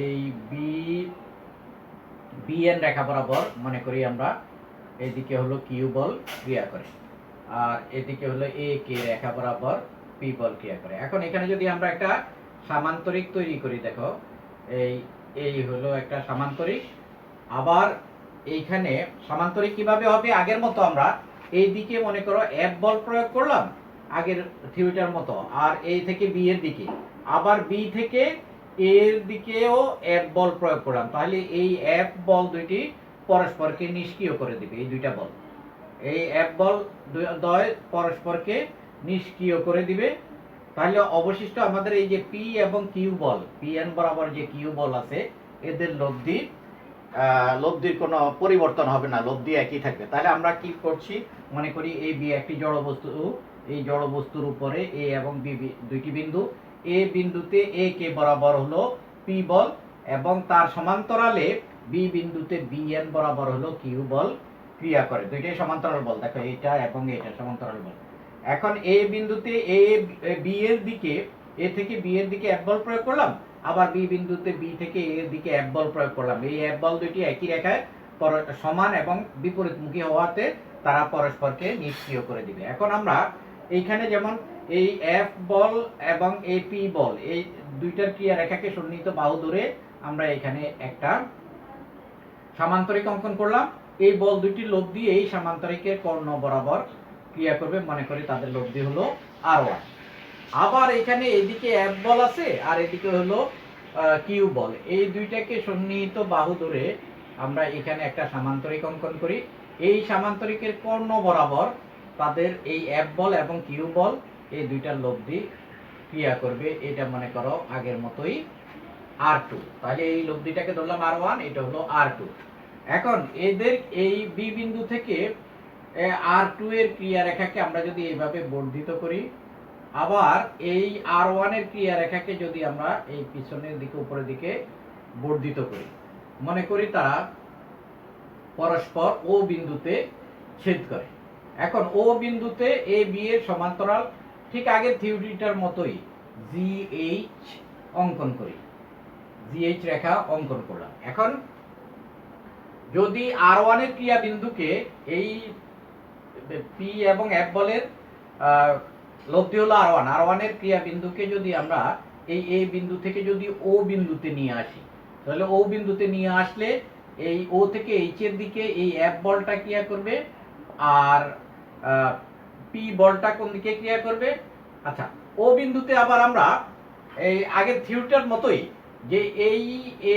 এই বি এন রেখা বরাবর মনে করি আমরা এদিকে হলো কিউ বল ক্রিয়া করে, আর এদিকে হলো এ কে রেখা বরাবর পি বল ক্রিয়া করে। এখন এখানে যদি আমরা একটা সামান্তরিক তৈরি করি, দেখো এই হলো একটা সামান্তরিক। আবার এইখানে সামান্তরিক কিভাবে হবে, আগের মতো আমরা এই দিকে মনে করো এফ বল প্রয়োগ করলাম আগের থিওরিটার মতো, আর এই থেকে বি এর দিকে, আবার বি থেকে এর দিকেও এফ বল প্রয়োগ করলাম, তাহলে এই এফ বল দুইটি পরস্পরকে নিষ্ক্রিয় করে দিবে। এই দুইটা বল, এই এফ বল দ্বয় পরস্পরকে নিষ্ক্রিয় করে দিবে। তাহলে অবশিষ্ট আমাদের এই যে পি এবং কিউ বল, পি এন বরাবর যে কিউ বল আছে, এদের লব্ধির কোনো পরিবর্তন হবে না, লব্ধি একই থাকবে। তাহলে আমরা কি করছি, মনে করি এই বি একটি জড় বস্তু, এই জড় বস্তুর উপরে এ এবং বি দুইটি বিন্দু, এ বিন্দুতে এ কে বরাবর হলো পি বল এবং তার সমান্তরালে বি বিন্দুতে বি এন বরাবর হলো কিউ বল ক্রিয়া করে। দুইটাই সমান্তরাল বল, দেখো এটা এবং এটা সমান্তরাল বল। এখন এ বিন্দুতে এ বি এর দিকে, এ থেকে বি এর দিকে এক বল প্রয়োগ করলাম, আবার বি বিন্দুতে বি থেকে এ এর দিকে এক বল প্রয়োগ করলাম। এই এক বল দুইটি একই রেখায় সমান এবং বিপরীতমুখী হওয়াতে তারা পরস্পরকে নিষ্ক্রিয় করে দিবে। এখন আমরা এইখানে যেমন এই এফ বল এবং এই পি বল, এই দুইটার ক্রিয়া রেখাকে সন্নিহিত বাহু ধরে আমরা এখানে একটা সামান্তরিক অঙ্কন করলাম। এই বল দুইটি লব্ধি এই সামান্তরিকের কর্ণ বরাবর ক্রিয়া করবে, মনে করি তাদের লব্ধি হলো R1। আবার এখানে এইদিকে এফ বল আছে আর এদিকে হলো কিউ বল, এই দুইটাকে সন্নিহিত বাহু ধরে আমরা এখানে একটা সামান্তরিক অঙ্কন করি। এই সামান্তরিকের কর্ণ বরাবর তাদের এই এফ বল এবং কিউ বল এই দুইটার লব্ধি ক্রিয়া করবে। এটা মনে করো আগের মতোই R2, তাহলে এই লব্ধিটাকে ধরলাম R1, এটা হলো R2। এখন এদের এই বি বিন্দু থেকে R2 এর ক্রিয়া রেখাকে আমরা যদি এইভাবে বর্ধিত করি, আবার এই R1 এর ক্রিয়া রেখাকে যদি আমরা এই পিছনের দিকে উপরের দিকে বর্ধিত করি, মনে করি তারা পরস্পর ও বিন্দুতে ছেদ করে। এখন ও বিন্দুতে এ বি এর সমান্তরাল ঠিক আগের থিওরিটার মতোই জিএইচ অঙ্কন করি, জিএইচ রেখা অঙ্কন করলাম। এখন যদি R1 এর ক্রিয়া বিন্দুকে এই পি এবং এফ বলের লব্ধি হলো R1 এর ক্রিয়া বিন্দুকে যদি আমরা এই এ বিন্দু থেকে যদি ও বিন্দুতে নিয়ে আসি, তাহলে ও বিন্দুতে নিয়ে আসলে এই ও থেকে এইচ এর দিকে এই এফ বলটা ক্রিয়া করবে আর পি বলটা কোন দিকে ক্রিয়া করবে। আচ্ছা, ও বিন্দুতে আবার আমরা এই আগের থিওরিটার মতোই যে এই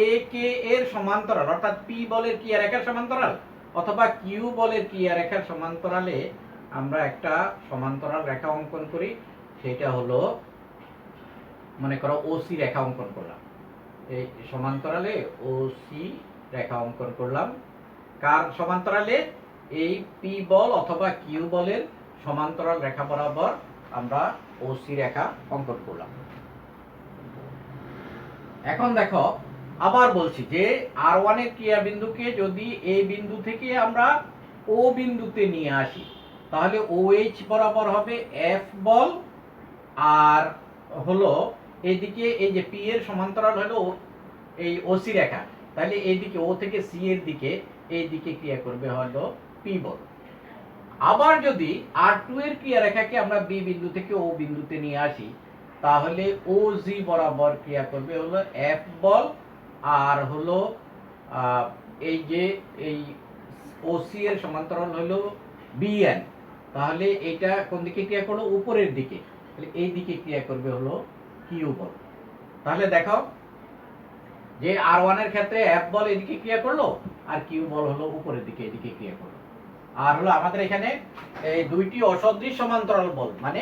এ কে এর সমান্তরাল অর্থাৎ পি বলের ক্রিয়া রেখার সমান্তরাল অথবা কিউ বলের ক্রিয়া রেখার সমান্তরালে আমরা একটা সমান্তরাল রেখা অঙ্কন করি, সেটা হলো মনে করো ওসি রেখা অঙ্কন করলাম। এই সমান্তরালে ওসি রেখা অঙ্কন করলাম, কার সমান্তরালে, এই পি বল অথবা কিউ বলের সমান্তরাল রেখা বরাবর আমরা ওসি রেখা অঙ্কন করলাম। এখন দেখো আবার বলছি যে R1 এর ক্রিয়া বিন্দুকে যদি এই বিন্দু থেকে আমরা ও বিন্দুতে নিয়ে আসি, তাহলে OH বরাবর হবে F বল আর হলো এইদিকে এই যে পি এর সমান্তরাল হলো এই ওসি রেখা, তাহলে এইদিকে ও থেকে সি এর দিকে এই দিকে ক্রিয়া করবে হলো পি বল। আবার যদি R2 এর ক্রিয়া রেখাকে আমরা বি বিন্দু থেকে ও বিন্দুতে নিয়ে আসি, তাহলে OG বরাবর ক্রিয়া করবে হলো F বল আর হলো এই যে এই OC এর সমান্তরাল হলো BN, তাহলে এটা কোন দিকে ক্রিয়া করলো, উপরের দিকে, তাহলে এই দিকে ক্রিয়া করবে হলো কিউ বল। তাহলে দেখো যে R1 এর ক্ষেত্রে F বল এদিকে ক্রিয়া করলো আর কিউ বল হলো উপরের দিকে এদিকে ক্রিয়া করলো। আর হলো আমাদের এখানে এই দুইটি অসদৃশ সমান্তরাল বল, মানে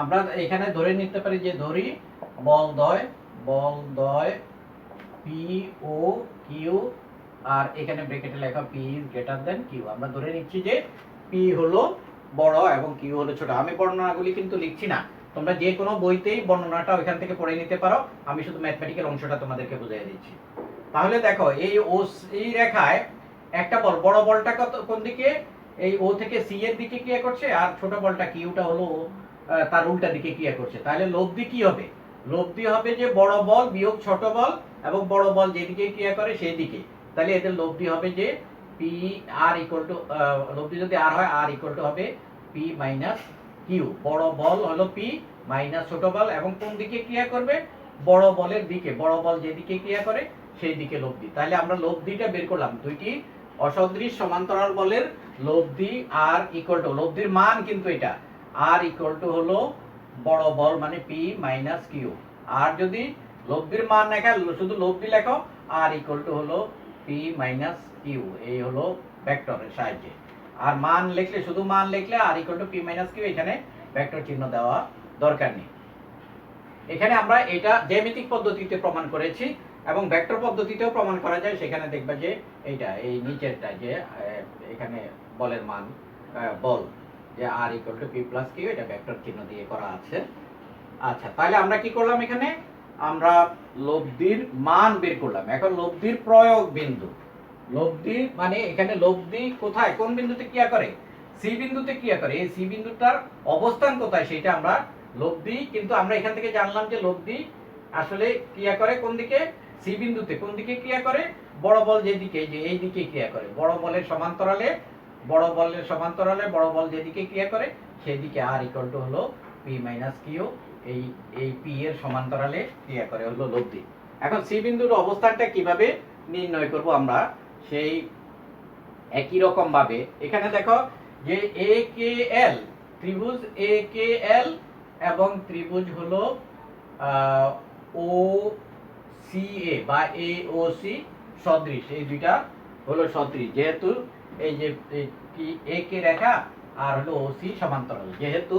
আমরা এখানে ধরে নিতে পারি যে ধরি বলদ্বয় পি ও কিউ আর এখানে ব্র্যাকেটে লেখা P is greater than Q. আমরা ধরে নিচ্ছি যে পি হলো বড় এবং কিউ হলো ছোট। আমি বর্ণনাগুলি কিন্তু লিখছি না, তোমরা যে কোনো বইতেই বর্ণনাটা ওইখান থেকে পড়ে নিতে পারো, আমি শুধু ম্যাথমেটিক্যাল অংশটা তোমাদেরকে বুঝিয়ে দিচ্ছি। তাহলে দেখো এই রেখায় একটা বল, বড় বলটা কোন দিকে, এই ও থেকে সি এর দিকে ক্রিয়া করছে আর ছোট বলটা কিউটা হলো তার উল্টা দিকে ক্রিয়া করছে। তাহলে লব্ধি কি হবে, লব্ধি হবে যে বড় বল বিয়োগ ছোট বল এবং বড় বল যেদিকে ক্রিয়া করে সেই দিকে, তাহলে এদের লব্ধি হবে যে পি আর ইকুয়াল টু, লব্ধি যদি আর হয় আর ইকুয়াল টু হবে পি মাইনাস কিউ। বড় বল হলো পি মাইনাস ছোট বল এবং কোন দিকে ক্রিয়া করবে, বড় বলের দিকে, বড় বল যেদিকে ক্রিয়া করে সেই দিকে লব্ধি। তাহলে আমরা লব্ধিটা বের করলাম, দুইটি অসদৃশ সমান্তরাল বলের লব্ধি আর ইকুয়াল টু, লব্ধির মান কিন্তু এটা আর ইকুয়াল টু হলো বড় বল মানে পি মাইনাস কিউ। আর যদি লব্ধির মান লেখা, শুধু লব্ধি লেখো, আর ইকুয়াল টু হলো পি মাইনাস কিউ, এই হলো ভেক্টরের সাহায্যে। আর মান লিখলে, শুধু মান লিখলে R equal to P minus Q, এখানে ভেক্টর চিহ্ন দেওয়া দরকার নেই। এখানে আমরা এটা জ্যামিতিক পদ্ধতিতে প্রমাণ করেছি এবং ভেক্টর পদ্ধতিতেও প্রমাণ করা যায়। সেখানে দেখবা যে এইটা, এই নিচেরটা যে এখানে বলের মান, বল যে R equal to P plus Q, এটা ভেক্টর চিহ্ন দিয়ে করা আছে। আচ্ছা, তাহলে আমরা কি করলাম, এখানে আমরা লব্ধির মান বের করলাম। এখন লব্ধির প্রয়োগ বিন্দু, লব্ধি মানে এখানে লব্ধি কোথায়, কোন বিন্দুতে ক্রিয়া করে, সি বিন্দুতে ক্রিয়া করে। এই সি বিন্দুটার অবস্থান কোথায় সেটা আমরা লব্ধি, কিন্তু আমরা এখান থেকে জানলাম যে লব্ধি আসলে ক্রিয়া করে কোন দিকে, সি বিন্দুতে। কোন দিকে ক্রিয়া করে, বড় বল যেদিকে, যে এই দিকে ক্রিয়া করে, বড় বলের সমান্তরালে, বড় বলের সমান্তরালে বড় বল যেদিকে ক্রিয়া করে সেদিকে আর ইকুয়াল টু হলো পি মাইনাস কিউ, এই পি এর সমান্তরালে ক্রিয়া করে হলো লব্ধি। এখন সি বিন্দুর অবস্থানটা কিভাবে নির্ণয় করব আমরা, সেই একই রকম ভাবে এখানে দেখো যে এ কে এল, ত্রিভুজ এ কে এল এবং ত্রিভুজ হলো ও সি এ বা এ ও সি সদৃশ, এই দুইটা হলো সদৃশ। যেহেতু এই যে কি এ কে রেখা আর হলো ও সি সমান্তরাল, যেহেতু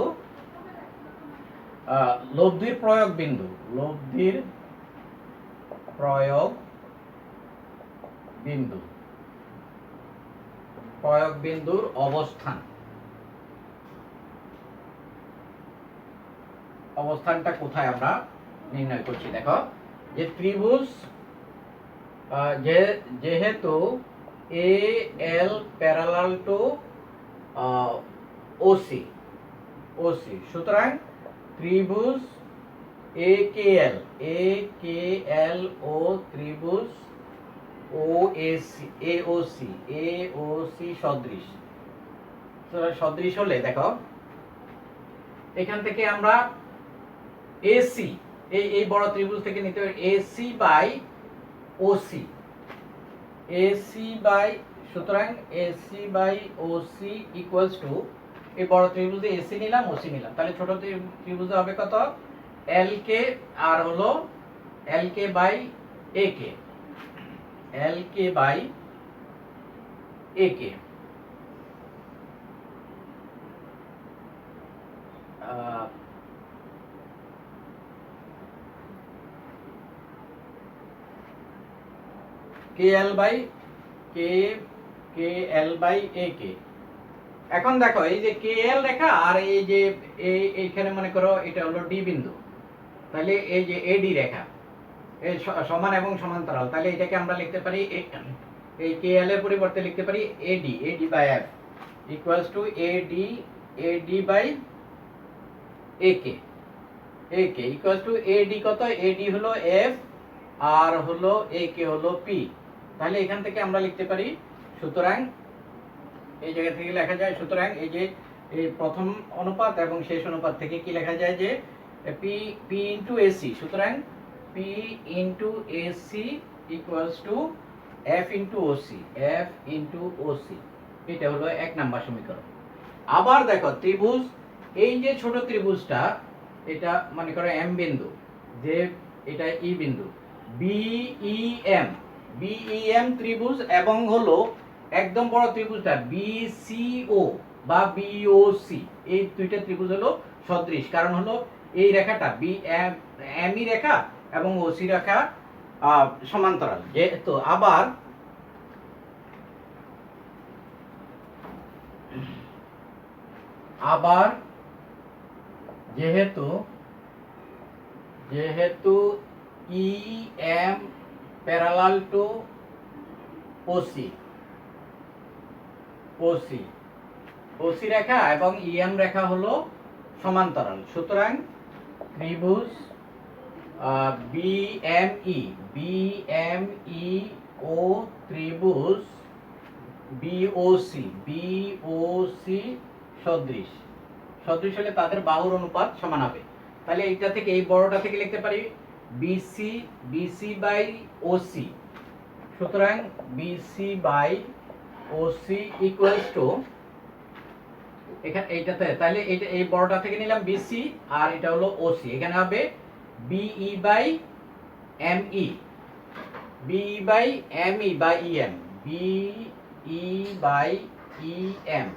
লব্ধির প্রয়োগ বিন্দু, লব্ধির প্রয়োগ বিন্দু, প্রয়োগ বিন্দুর অবস্থান, অবস্থানটা কোথায় আমরা নির্ণয় করছি। দেখো যে ত্রিভুজ যেহেতু এ এল প্যারালাল টু ওসি, ওসি, সুতরাং ত্রিভুজ এ কে এল ও ত্রিভুজ ও ও সি সদৃশ। সদৃশ হলে দেখো এখান থেকে আমরা এসি, এই বড় ত্রিভুজ থেকে নিতে হবে AC by OC, AC by, সুতরাং AC by OC equals to, এই বড় ত্রিভুজে এসি নিলাম, ওসি নিলাম, তাহলে ছোট ত্রিভুজে হবে কত, এল কে আর হলো L K by A K, L K by A K. K L by A K. এখন দেখো এই যে কে এল রেখা আর এই যে এইখানে মনে করো এটা হলো ডি বিন্দু, তাহলে এই যে এডি রেখা, এই সমান এবং সমান্তরাল, তাহলে এটাকে আমরা লিখতে পারি, এই কে এল এর পরিবর্তে লিখতে পারি AD by F equals to AD by A K equals to AD কত, এডি হলো এফ আর হলো এ কে হলো পি। তাহলে এখান থেকে আমরা লিখতে পারি, সুতরাং এই জায়গা থেকে লেখা যায়, সুতরাং এই যে এই প্রথম অনুপাত এবং শেষ অনুপাত থেকে কি লেখা যায় যে পি ইন্টু এসি, সুতরাং P into AC equals to F into OC, এটা হলো 1 নাম্বার সমীকরণ। আবার দেখো ত্রিভুজ, এই যে ছোট ত্রিভুজটা, এটা মনে করো এম বিন্দু, যে এটা ই বিন্দু, বিইএম ত্রিভুজ এবং হলো একদম বড় ত্রিভুজটা বিসিও বা বিওসি, এই দুইটা ত্রিভুজ হলো সদৃশ, কারণ হলো এই রেখাটা এমই রেখা এবং ওসি রেখা সমান্তরাল। যেহেতু আবার যেহেতু E M parallel to OC রেখা এবং ইএম রেখা হলো সমান্তরাল, সুতরাং ত্রিভুজ বিএমই ও ত্রিভুজ বিওসি সদৃশ হলে তাদের বাহুর অনুপাত সমান হবে। তাহলে এইটা থেকে, এই বড়টা থেকে লিখতে পারি বিসি বাই ওসি, সুতরাং BC by OC equals to, এখানে এইটাতে, তাহলে এইটা এই বড়টা থেকে নিলাম বিসি আর এটা হলো ওসি, এখানে হবে BE by M E, B by M E বা E M, B E by E M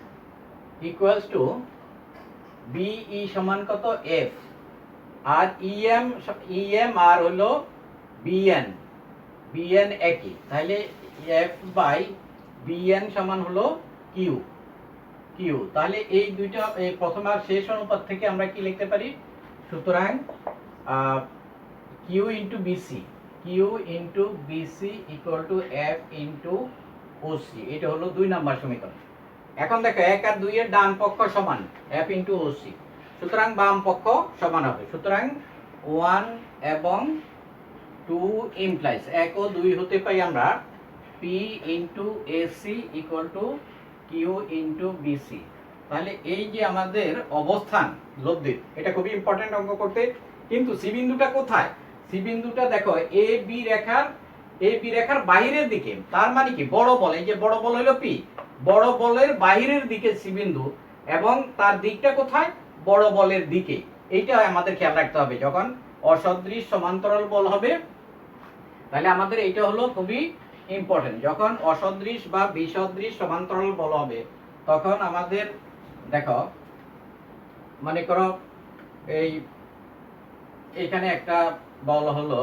equals to BE সমান কত এফ, আর ইএম আর হলো বিএন, বিএন একই, তাহলে এফ বাই বিএন সমান হলো কিউ, কিউ। তাহলে এই দুইটা এই প্রথম আর শেষ অনুপাত থেকে আমরা কি লিখতে পারি, সুতরাং Q into BC, Q into BC equal to F into OC, এটা হলো 2 নাম্বার সমীকরণ। এখন দেখো 1 আর 2 এর ডান পক্ষ সমান এফ ইন্টু ওসি, সুতরাং বাম পক্ষ সমান হবে, সুতরাং 1 এবং 2 ইমপ্লাইজ 1 ও 2 হতে পাই আমরা P into AC equal to Q into BC. তাহলে এই যে আমাদের অবস্থান লব্ধির, এটা খুবই ইম্পর্টেন্ট অঙ্ক করতে। কিন্তু সি বিন্দুটা কোথায়, সি বিন্দুটা দেখো এ বি রেখার বাইরের দিকে, তার মানে কি বড় বল, এই যে বড় বল হলো পি, বড় বলের বাইরের দিকে সি বিন্দু, এবং তার দিকটা কোথায়, বড় বলের দিকে। এইটা আমাদের খেয়াল রাখতে হবে যখন অসদৃশ সমান্তরাল বল হবে, তাহলে আমাদের এইটা হলো খুবই ইম্পর্টেন্ট। যখন অসদৃশ বা বিসদৃশ সমান্তরাল বল হবে তখন আমাদের দেখো মনে করো এই এখানে একটা বল হলো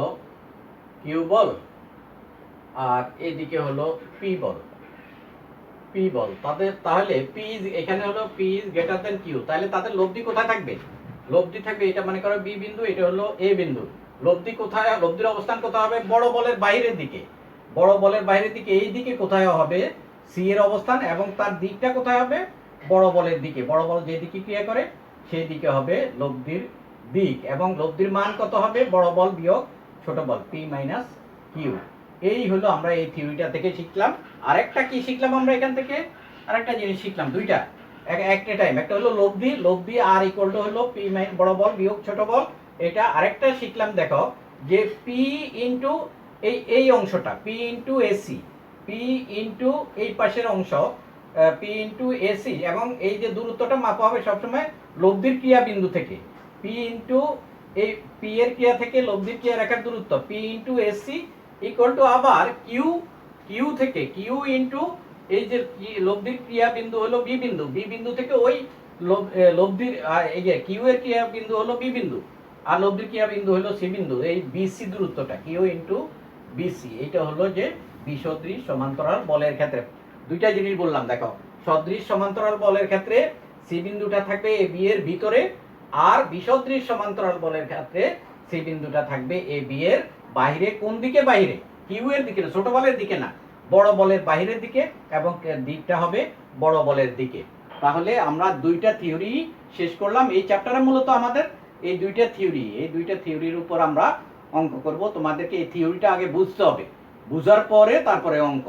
কিউ বল, আর এদিকে হলো পি বল, পি বল, তাহলে পি এখানে হলো P is greater than Q, তাহলে তাদের লব্ধি কোথায় থাকবে, লব্ধি থাকবে এটা মনে করো বি বিন্দু, এটা হলো এ বিন্দু, লব্ধি কোথায়, লব্ধির অবস্থান কোথায় হবে, বড় বলের বাইরের দিকে, বড় বলের বাইরের দিকে, এই দিকে কোথায় হবে সি এর অবস্থান, এবং তার দিকটা কোথায় হবে, বড় বলের দিকে, বড় বল যে দিকে ক্রিয়া করে সেই দিকে হবে লব্ধির দিক, এবং লব্ধির মান কত হবে, বড় বল বিয়োগ ছোট বল পি মাইনাস কিউ। এই হলো আমরা এই থিওরিটা থেকে শিখলাম। আরেকটা কি শিখলাম আমরা এখান থেকে, আরেকটা জিনিস শিখলাম, দুইটা একটা টাইম, একটা হলো লব্ধি আর ইকুয়াল টু হলো পি বড় বল বিয়োগ ছোট বল, এটা। আরেকটা শিখলাম দেখো যে পি ইন্টু এই অংশটা P into AC, P into এই পাশের অংশ পি ইন্টু এসি, এবং এই যে দূরত্বটা মাপা হবে সবসময় লব্ধির ক্রিয়া বিন্দু থেকে, পি ইন্টু এই পি এর ক্রিয়া থেকে লব্ধির ক্রিয়া রেখার দূরত্ব P into AC equal two আবার কিউ থেকে কিউ ইন্টু এই যে লব্ধির ক্রিয়া বিন্দু হলো বি বিন্দু, বি বিন্দু থেকে ওই লব্ধির এই যে কিউ এর ক্রিয়া বিন্দু হলো বি বিন্দু, আর লব্ধির ক্রিয়া বিন্দু হলো সি বিন্দু, এই বিসি দূরত্বটা কিউ ইন্টু বিসি, এইটা হলো যে বিসদৃশ সমান্তরাল বলের ক্ষেত্রে। দুইটা জিনিস বললাম দেখো, সদৃশ সমান্তরাল বলের ক্ষেত্রে সি বিন্দুটা থাকবে এ বি এর ভিতরে, আর বিসদৃশ সমান্তরাল বলের ক্ষেত্রে সি বিন্দুটা থাকবে এ বি এর বাইরে। কোন দিকে বাইরে, কিউ এর দিকে, ছোট বলের দিকে না, বড় বলের বাইরের দিকে, এবং দিকটা হবে বড় বলের দিকে। তাহলে আমরা দুইটা থিওরি শেষ করলাম এই চ্যাপ্টারে। মূলত আমাদের এই দুইটা থিওরির উপর আমরা অঙ্ক করব। তোমাদেরকে এই থিওরিটা আগে বুঝতে হবে, বুঝার পরে তারপরে অঙ্ক।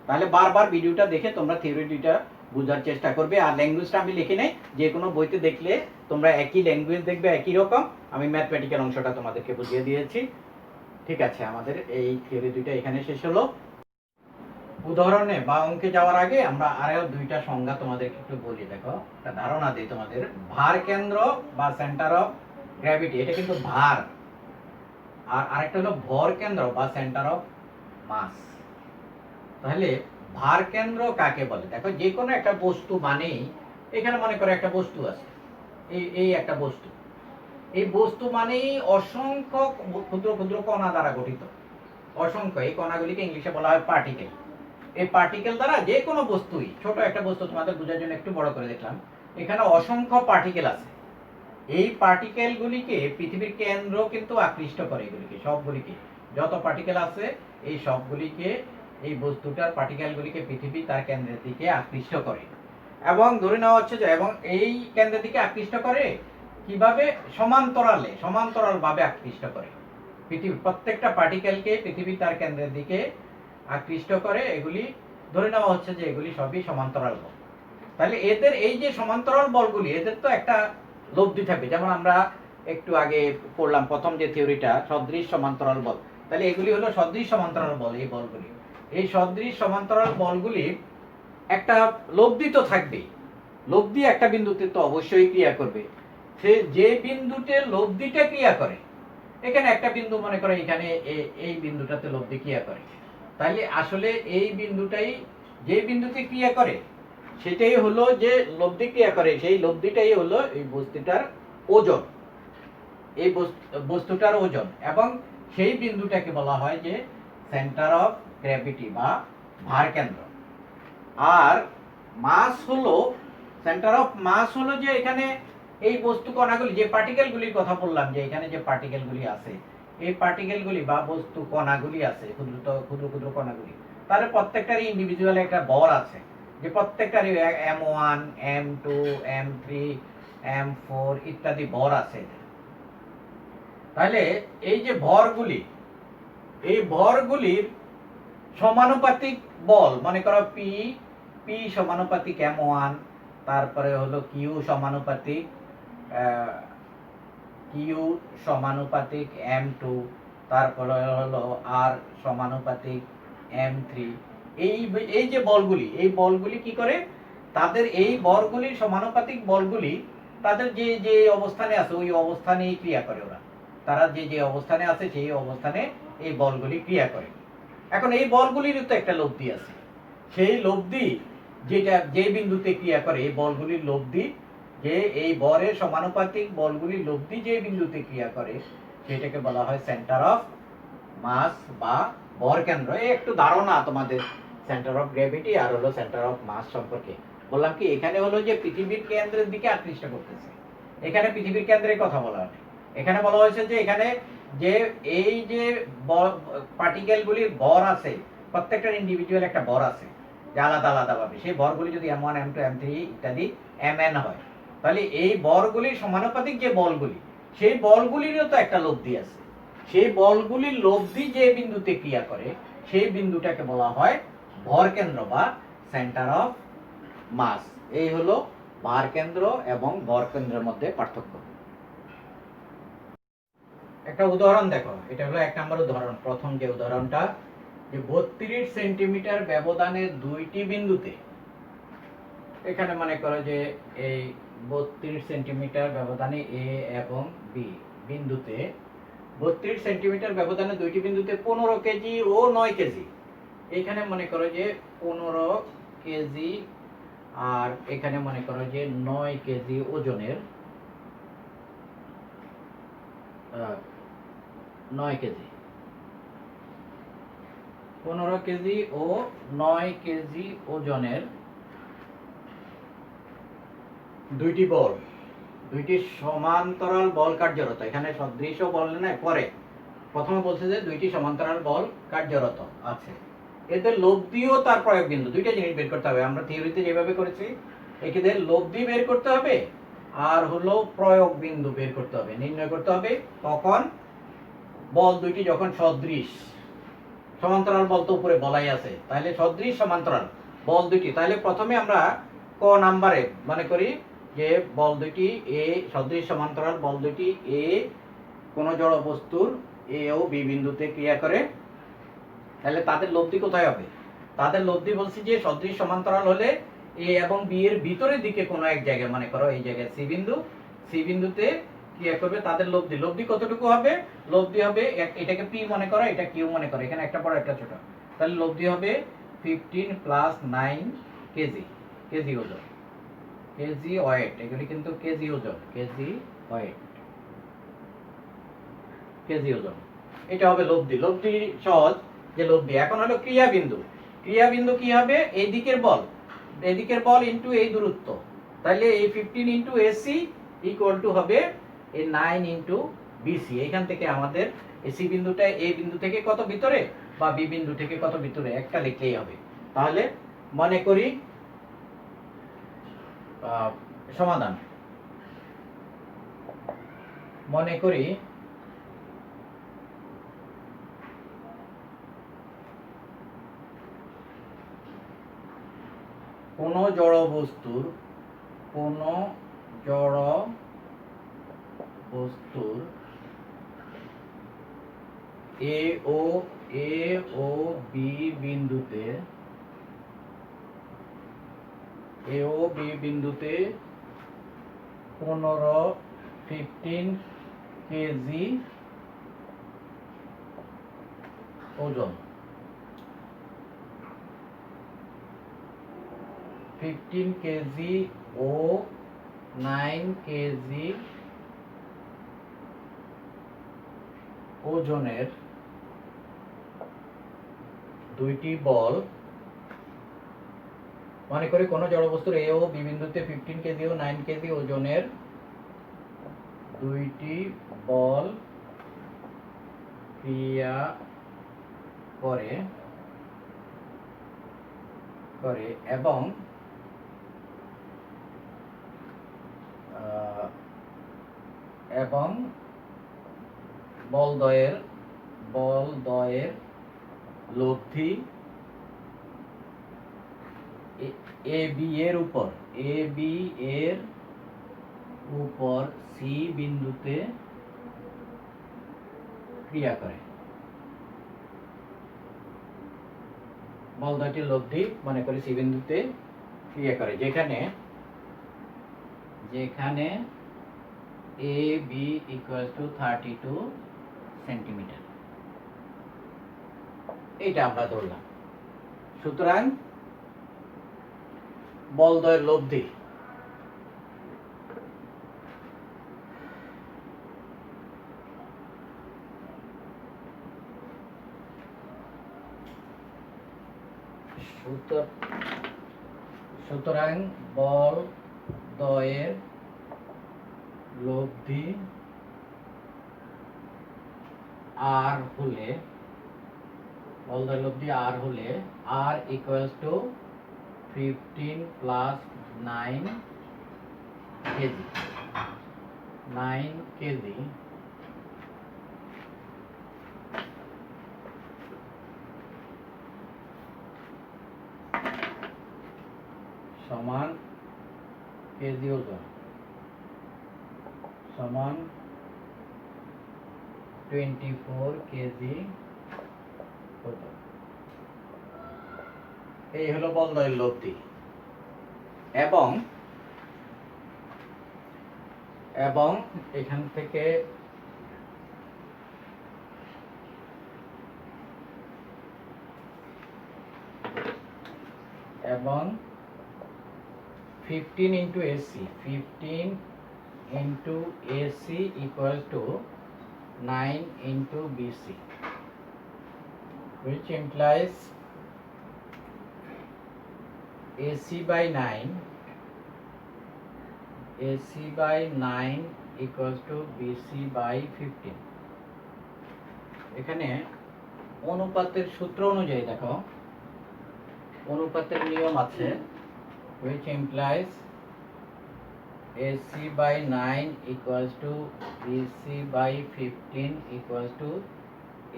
তাহলে বারবার ভিডিওটা দেখে তোমরা থিওরি দুইটা বোঝার চেষ্টা করবে। আর ল্যাঙ্গুয়েজটা আমি লিখে নেই, যে কোনো বইতে দেখলে তোমরা একই ল্যাঙ্গুয়েজ দেখবে, একই রকম। আমি ম্যাথমেটিক্যাল অংশটা তোমাদেরকে বুঝিয়ে দিয়েছি। ঠিক আছে, আমাদের এই থিওরি দুইটা এখানে শেষ হলো। উদাহরণে বা অঙ্কে যাওয়ার আগে আমরা আরো দুইটা সংজ্ঞা তোমাদেরকে একটু বলি। দেখো, একটা ধারণা দিই তোমাদের। ভার কেন্দ্র বা সেন্টার অফ গ্র্যাভিটি, এটা কিন্তু ভার, আর আরেকটা হলো ভর কেন্দ্র বা সেন্টার অফ মাস। তাহলে ভার কেন্দ্র কাকে বলে, দেখো যে কোনো একটা বস্তু মানেই, এখানে মনে করো একটা বস্তু আছে, এই একটা বস্তু, এই বস্তু মানেই অসংখ্য ক্ষুদ্র ক্ষুদ্র কণা দ্বারা গঠিত, অসংখ্য। এই কণাগুলিকে ইংলিশে বলা হয় পার্টিকেল। এই পার্টিকেল দ্বারা যে কোনো বস্তুই, ছোট একটা বস্তু তোমাদের বোঝার জন্য একটু বড় করে দেখলাম, এখানে অসংখ্য পার্টিকেল আছে। এই পার্টিকেলগুলিকে পৃথিবীর কেন্দ্র কিন্তু আকৃষ্ট করে, এগুলিকে সবগুলিকে, যত পার্টিকেল আছে এই সবগুলিকে, এই বস্তুটার পার্টিকেলগুলিকে পৃথিবী তার কেন্দ্রের দিকে আকৃষ্ট করে। এবং ধরে নেওয়া হচ্ছে যে, এবং এই কেন্দ্রের দিকে আকৃষ্ট করে কিভাবে, সমান্তরাল ভাবে আকৃষ্ট করে। পৃথিবীর প্রত্যেকটা পার্টিকেলকে পৃথিবী তার কেন্দ্রের দিকে আকৃষ্ট করে। এগুলি ধরে নেওয়া হচ্ছে যে এগুলি সবই সমান্তরাল বল। তাহলে এদের এই যে সমান্তরাল বলগুলি, এদের তো একটা লব্ধি থাকবে। যেমন আমরা একটু আগে পড়লাম প্রথম যে থিওরিটা, সদৃশ সমান্তরাল বল। তাহলে এগুলি হলো সদৃশ সমান্তরাল বল। এই বলগুলি, এই সদৃশ সমান্তরাল বলগুলি একটা লব্ধি তো থাকবেই, লব্ধি একটা বিন্দুতে তো অবশ্যই ক্রিয়া করবে। সে যে বিন্দুতে লব্ধিটা ক্রিয়া করে এখানে একটা বিন্দু মনে করো এখানে এই বিন্দুটাতে লব্ধি ক্রিয়া করে, তাহলে আসলে এই বিন্দুটাই যে বিন্দুতে ক্রিয়া করে সেটাই হলো যে লব্ধি ক্রিয়া করে, সেই লব্ধিটাই হলো এই বস্তুটার ওজন, এই বস্তুটার ওজন, এবং সেই বিন্দুটাকে বলা হয় যে সেন্টার অফ গ্র্যাভিটি বা ভার কেন্দ্র। আর মাস হলো, সেন্টার অফ মাস হলো যে এখানে এই বস্তু কণাগুলি, যে পার্টিকেলগুলির কথা বললাম, যে এখানে যে পার্টিকেলগুলি আছে, এই পার্টিকেলগুলি বা বস্তু কণাগুলি আছে, ক্ষুদ্র ক্ষুদ্র কণাগুলি, তার প্রত্যেকটারই ইন্ডিভিজুয়াল একটা ভর আছে, যে প্রত্যেকটারই m1 m2 m3 m4 ইত্যাদি ভর আছে। তাহলে এই যে ভরগুলি, এই ভরগুলির সমানুপাতিক বল, মনে করো পি পি সমানুপাতিক m1, তারপরে হলো কিউ সমানুপাতিক m2, তারপরে হলো আর সমানুপাতিক m3। এই যে বলগুলি, এই বলগুলি কি করে, তাদের এই বলগুলির সমানুপাতিক বলগুলি তাদের যে যে অবস্থানে আছে ওই অবস্থানেই ক্রিয়া করে ওরা, তারা যে যে অবস্থানে আছে সেই অবস্থানে এই বলগুলি ক্রিয়া করে। এখন এই বলগুলির তো একটা লব্ধি আছে, সেই লব্ধি যেটা যে বিন্দুতে ক্রিয়া করে, এই বলগুলির লব্ধি, যে এই বরের সমানুপাতিক বলগুলির লব্ধি যে বিন্দুতে ক্রিয়া করে সেটাকে বলা হয় সেন্টার অফ মাস বা ভর কেন্দ্র। এই একটু ধারণা তোমাদের সেন্টার অফ গ্র্যাভিটি আর হলো সেন্টার অফ মাস সম্পর্কে বললাম। কি এখানে হলো যে পৃথিবীর কেন্দ্রের দিকে আকৃষ্ট করতেছে, এখানে পৃথিবীর কেন্দ্রের কথা বলা হয়, এখানে বলা হয়েছে যে এখানে যে এই যে পার্টিকেলগুলির ভর আছে, প্রত্যেকটার ইন্ডিভিজুয়াল একটা ভর আছে যে আলাদা আলাদা ভাবে, সেই ভরগুলি যদি m1 m2 m3 ইত্যাদি mn হয়, তাহলে এই ভরগুলির সমানুপাতিক যে বলগুলি, সেই বলগুলিরও তো একটা লব্ধি আছে, সেই বলগুলির লব্ধি যে বিন্দুতে ক্রিয়া করে সেই বিন্দুটাকে বলা হয় ভর কেন্দ্র বা সেন্টার অফ মাস। এই হলো ভার কেন্দ্র এবং ভর কেন্দ্রের মধ্যে পার্থক্য। একটা উদাহরণ দেখো, এটা হলো 1 নম্বর উদাহরণ। প্রথম যে উদাহরণটা, যে 32 সেন্টিমিটার ব্যবধানে দুইটি বিন্দুতে, এখানে মনে করো যে এই 32 সেন্টিমিটার ব্যবধানে এ এবং বি বিন্দুতে, 32 সেন্টিমিটার ব্যবধানে দুইটি বিন্দুতে 15 কেজি ও 9 কেজি, এখানে মনে করো যে 15 কেজি আর এখানে মনে করো যে 9 কেজি ওজনের 9 কেজি, 15 কেজি ও 9 কেজি ওজনের দুইটি বল, দুইটি সমান্তরাল বল কার্যরত। এখানে সদৃশ বল না, পরে প্রথমে বলছে যে দুইটি সমান্তরাল বল কার্যরত আছে, এদের লব্ধি ও তার প্রয়োগ বিন্দু, দুইটা জিনিস বের করতে হবে। আমরা থিওরিতে যেভাবে করেছি, এদের লব্ধি বের করতে হবে আর হলো প্রয়োগ বিন্দু বের করতে হবে, নির্ণয় করতে হবে। তখন বল দুইটি যখন সদৃশ, সমান্তরাল বল তো উপরে বলাই আছে, তাহলে সদৃশ সমান্তরাল বল দুইটি, তাহলে প্রথমে আমরা ক নাম্বারে মনে করি যে বল দুইটি এ, সদৃশ সমান্তরাল বল দুইটি এ কোন জড় বস্তুর এ ও বি বিন্দুতে ক্রিয়া করে, তাহলে তাদের লব্ধি কোথায় হবে? তাদের লব্ধি বলছি যে সদৃশ সমান্তরাল হলে এ এবং বি এর ভিতরের দিকে কোনো এক জায়গায়, মনে করো এই জায়গায় সি বিন্দু, সি বিন্দুতে ক্রিয়া করবে, তাদের লব্ধি, লব্ধি কতটুকু হবে? লব্ধি হবে, এটাকে পি মনে করো, এটা কিউ মনে করো, এখানে একটা বড় একটা ছোট, তাহলে লব্ধি হবে 15 প্লাস 9 কেজি, কেজি ওজন, কেজি ওয়েট, এগুলি কিন্তু কেজি ওজন, কেজি ওয়েট, কেজি ওজন, এটা হবে লব্ধি। লব্ধি সহজ যে লব্ধি। এখন হলো ক্রিয়া বিন্দু, ক্রিয়া বিন্দু কি হবে? এই দিকের বল, এদিকের বল ইনটু এই দূরত্ব, তাহলে এই 15 ইনটু এসি ইকুয়াল টু হবে এই 9 ইনটু বিসি। এখান থেকে আমাদের এসি বিন্দুটা এ বিন্দু থেকে কত ভিতরে বা বি বিন্দু থেকে কত ভিতরে একটা লিখলেই হবে। তাহলে মনে করি সমাধান, মনে করি কোন জড় বস্তুর, কোন জড় বস্তুর এ ও বি বিন্দুতে, এ ও বি বিন্দুতে 15 কেজি ওজন 15 কেজি ও 9 কেজি ওজনের দুইটি বল, মনে করি কোনো জড়বস্তুর এ ও বি বিন্দুতে 15 কেজি ও 9 কেজি ওজনের দুইটি বল ক্রিয়া করে এবং বলদ্বয়ের লব্ধি এ বি এর উপর সি বিন্দুতে ক্রিয়া করে। বলদ্বয়টির লব্ধি মনে করি সি বিন্দুতে ক্রিয়া করে, যেখানে A B equal to 32 centimetre. এইটা আমরা ধরলাম। সুতরাং বলদ্বয়ের লব্ধি সুতরাং বলদ্বয়ের লব্ধি আর হলে আর ইকুয়ালস টু 15 প্লাস 9 কেজি সমান কেজি ওজন সমান 24 কেজি ওজন। এই হলো বলদ্বয়ের লব্ধি। এবং এখান থেকে এবং 15 into AC equal to 9 into BC, which implies AC by 9 equals to BC by 15। এখানে অনুপাতের সূত্র অনুযায়ী দেখো, অনুপাতের নিয়ম আছে, which implies AC by 9 equals to BC by 15 equals to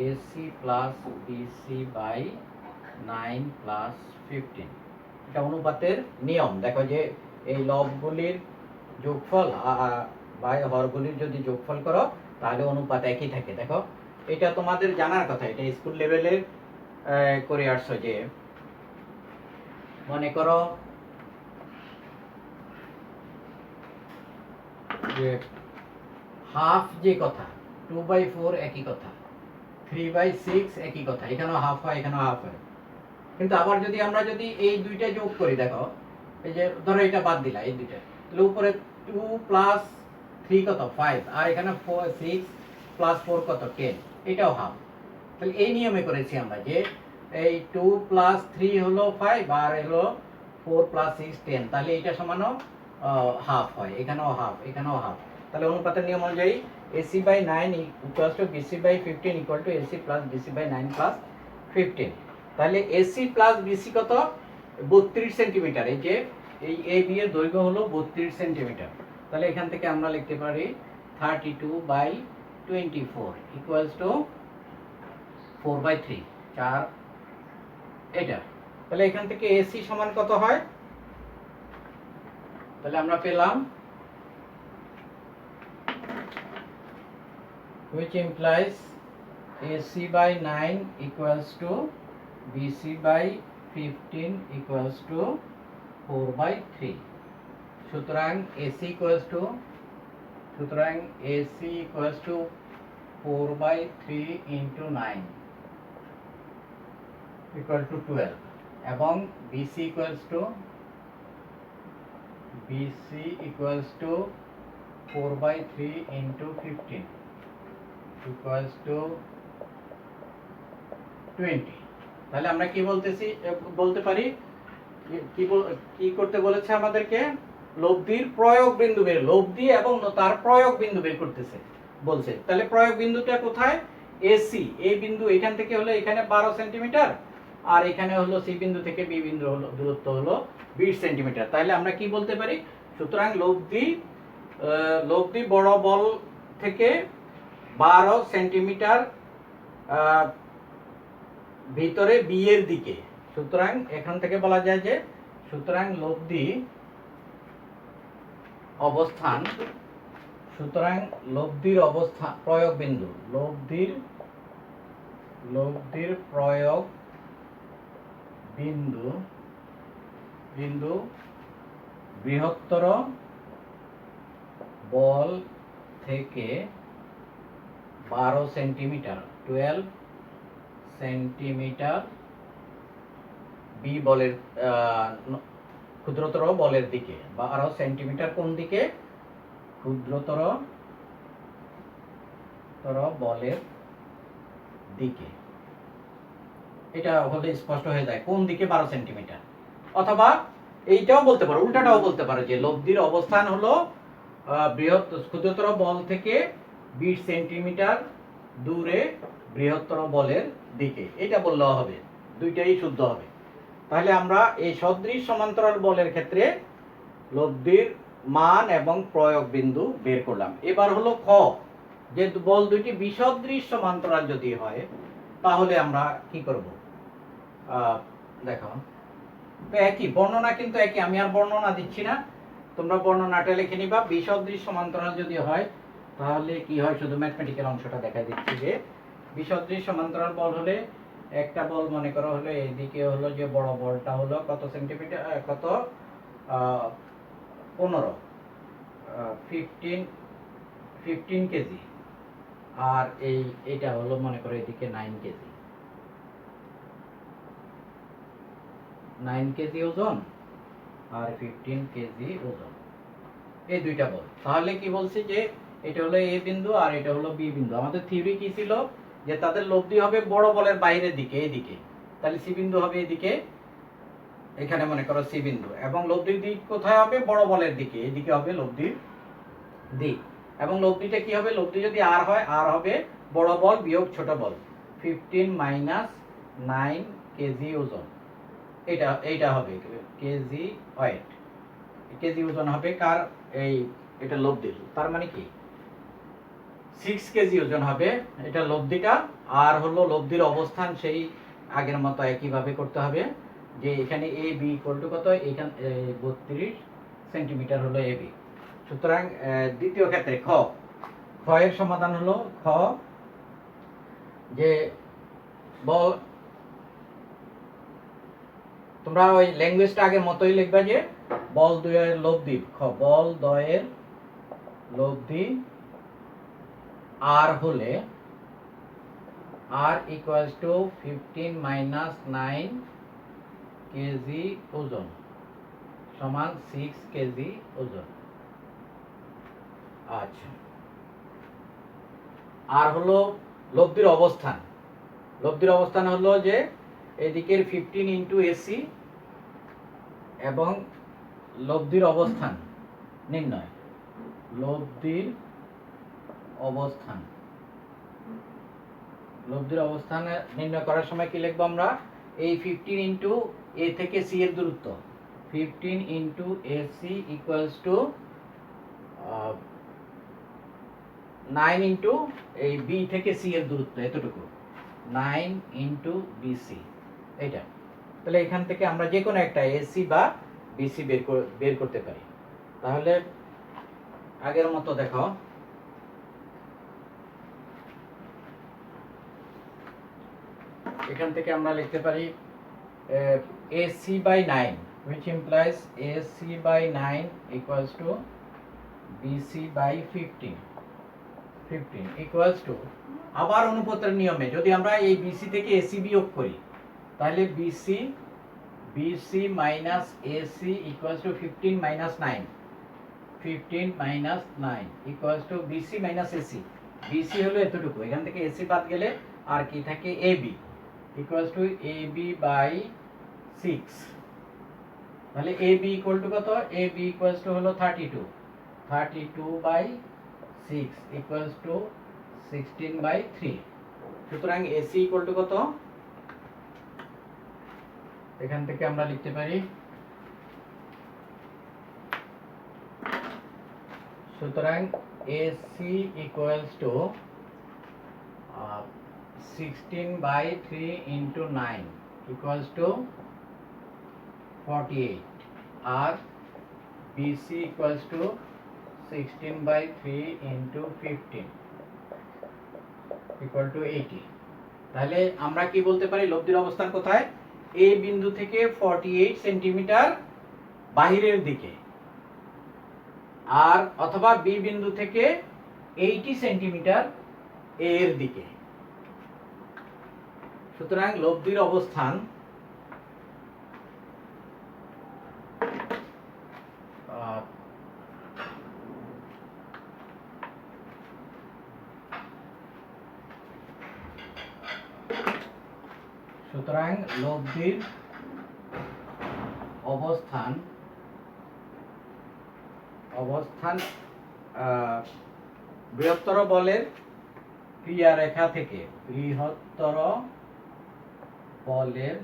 AC plus BC by 9 plus 15। এটা অনুপাতের নিয়ম। দেখো যে এই লবগুলির যোগফল বা হরগুলির যদি যোগফল করো তাহলে অনুপাত একই থাকে। দেখো এটা তোমাদের জানার কথা, এটা স্কুল লেভেলের করে আসছো। যে মনে করো যে হাফ যে কথা, 2/4 একই কথা, 3/6 একই কথা, এখানেও হাফ হয় এখানেও হাফ হয়। কিন্তু আবার যদি আমরা এই দুইটা যোগ করি, দেখো এই যে ধরো এটা বাদ দিলা, এই দুইটা, তাহলে উপরে 2 প্লাস 3 কত 5, আর এখানে 6 প্লাস 4 কত 10, এটাও হাফ। তাহলে এই নিয়মে করেছি আমরা যে এই 2 প্লাস 3 হলো 5 আর হলো 4 প্লাস 6 10, তাহলে এটা সমানও হাফ হয়, এখানেও হাফ এখানেও হাফ। তাহলে অনুপাতের নিয়ম অনুযায়ী AC by 9 equals to BC by 15 equal to AC plus BC by 9 plus 15। তাহলে AC plus BC কত 32 সেন্টিমিটার। এই যে এই AB এর দৈর্ঘ্য হলো 32 সেন্টিমিটার। তাহলে এখান থেকে আমরা লিখতে পারি 32/24 equals to 4/3, 4 এটা। তাহলে এখান থেকে AC সমান কত হয়, তাহলে আমরা পেলাম which implies AC by 9 equals to BC by 15 equals to 4/3। সুতরাং AC equals to 4/3 into 9 equal to 12 এবং BC equals to 4/3 into 15 equals to 20। তাহলে আমরা কি বলতে পারি, কি করতে বলেছে আমাদেরকে? লব্ধির প্রয়োগ বিন্দু বের, লব্ধি এবং তার প্রয়োগ বিন্দু বের করতেছে বলছে। তাহলে প্রয়োগ বিন্দুটা কোথায়? এসি, এই বিন্দু এখান থেকে হলো এখানে 12 সেন্টিমিটার, আর এখানে হলো সি বিন্দু থেকে বি বিন্দু হলো দূরত্ব হলো 20 সেন্টিমিটার। তাহলে আমরা কি বলতে পারি? সুতরাং লব্ধি বড় বল থেকে 12 সেন্টিমিটার ভিতরে বি এর দিকে। সুতরাং এখান থেকে বলা যায় যে সুতরাং লব্ধির অবস্থান প্রয়োগ বিন্দু বৃহত্তর বল থেকে 12 সেন্টিমিটার 12 সেন্টিমিটার বি বলের ক্ষুদ্রতর বলের দিকে। 12 সেন্টিমিটার কোন দিকে? ক্ষুদ্রতর বলের দিকে। এটা হলে স্পষ্ট হয়ে যায় কোন দিকে 12 সেন্টিমিটার। অথবা এইটাও বলতে পারো, উল্টাটাও বলতে পারো যে লব্ধির অবস্থান হলো ক্ষুদ্রতর বল থেকে 20 সেন্টিমিটার দূরে বৃহত্তর বলের দিকে। এটা বললেও হবে, দুইটাই শুদ্ধ হবে। তাহলে আমরা এই সদৃশ সমান্তরাল বলের ক্ষেত্রে লব্ধির মান এবং প্রয়োগ বিন্দু বের করলাম। এবার হলো খ, যে বল দুইটি বিসদৃশ সমান্তরাল যদি হয় তাহলে আমরা কি করব? দেখো, একই বর্ণনা কিন্তু একই, আমি আর বর্ণনা দিচ্ছি না, তোমরা বর্ণনাটা লিখে নিবা। বিসদৃশ সমান্তরাল যদি হয় তাহলে কি হয়, শুধু ম্যাথমেটিক্যাল অংশটা দেখাই দিচ্ছি যে বিসদৃশ সমান্তরাল বল হলে একটা বল মনে করো হলো এইদিকে হলো যে বড় বলটা হলো কত সেন্টিমিটার, কত 15 কেজি, আর এইটা হলো মনে করো এদিকে 9 কেজি ওজন আর 15 কেজি ওজন, এই দুইটা বল। তাহলে কি বলছি যে এটা হলো এ বিন্দু আর এটা হলো বি বিন্দু। আমাদের থিওরি কি ছিল যে তাদের লব্ধি হবে বড় বলের বাইরের দিকে, এইদিকে। তাহলে সি বিন্দু হবে এদিকে, এখানে মনে করো সি বিন্দু, এবং লব্ধির দিক কোথায় হবে? বড় বলের দিকে, এদিকে হবে লব্ধির দিক। এবং লব্ধিটা কি হবে? লব্ধি যদি আর হয়, আর হবে বড় বল বিয়োগ ছোট বল, 15 মাইনাস 9 কেজি ওজন। এইটা হবে কেজি ওয়েট, কেজি ওজন হবে কার? এটা লব্ধির, তার মানে কি 6 কেজি ওজন হবে এটা লব্ধিটা। আর হলো লব্ধির অবস্থান সেই আগের মতো একইভাবে করতে হবে, যে এখানে এ বি ইকুয়াল টু কত? এখানে 32 সেন্টিমিটার হলো এ বি। সুতরাং দ্বিতীয় ক্ষেত্রে খ এর সমাধান হলো খ, যে বল, তোমরা ওই ল্যাঙ্গুয়েজটা আগের মতোই লিখবা যে বল দ্বয়ের লব্ধি, বল দ্বয়ের লব্ধি আর হলে আর ইকুয়ালস টু 15 মাইনাস 9 কেজি ওজন সমান 6 কেজি ওজন। আচ্ছা, আর হলো লব্ধির অবস্থান হলো যে এদিকের 15 ইন্টু এসি এবং লব্ধির অবস্থান নির্ণয়। লব্ধির অবস্থান নির্ণয় করার সময় কি লিখবো আমরা? এই 15 ইন্টু এ থেকে সি এর দূরত্ব, 15 into AC equals two 9 into এই বি থেকে সি এর দূরত্ব এতটুকু, 9 ইন্টু বিসি, এটা। তাহলে এখান থেকে আমরা যে কোনো একটা এসি বা বিসি বের করতে পারি। তাহলে আগের মতো দেখো, এখান থেকে আমরা লিখতে পারি AC by 9, which implies AC by 9 equals to BC by 15 equals to, আবার অনুপাতের নিয়মে যদি আমরা এই BC থেকে AC বিয়োগ করি তাহলে BC minus AC equals to 15 minus 9, 15 minus 9 equals to BC minus AC. BC হলো এতটুকু, এখান থেকে এসি বাদ গেলে আর কি থাকে, AB equals to AB by 6। তাহলে এবি ইকুয়াল টু কত, এবি ইকুয়ালস টু হলো 32, 32 বাই 6 ইকুয়ালস টু 16 বাই 3। সুতরাং এসি ইকুয়াল টু কত, এখান থেকে আমরা লিখতে পারি, সুতরাং AC equals to 16 by 3 into 9 equals to 48, আর BC equals to 16 by 3 into 15 equal to 80। তাহলে আমরা কি বলতে পারি, লব্ধির অবস্থান কোথায়, এ বিন্দু থেকে 48 সেন্টিমিটার বাহিরের দিকে, আর অথবা বি বিন্দু থেকে 80 সেন্টিমিটার এর দিকে। সুতরাং লব্ধির অবস্থান সুতরাং লব্ধির অবস্থান বৃহত্তর বলের ক্রিয়া রেখা থেকে, বৃহত্তর বলের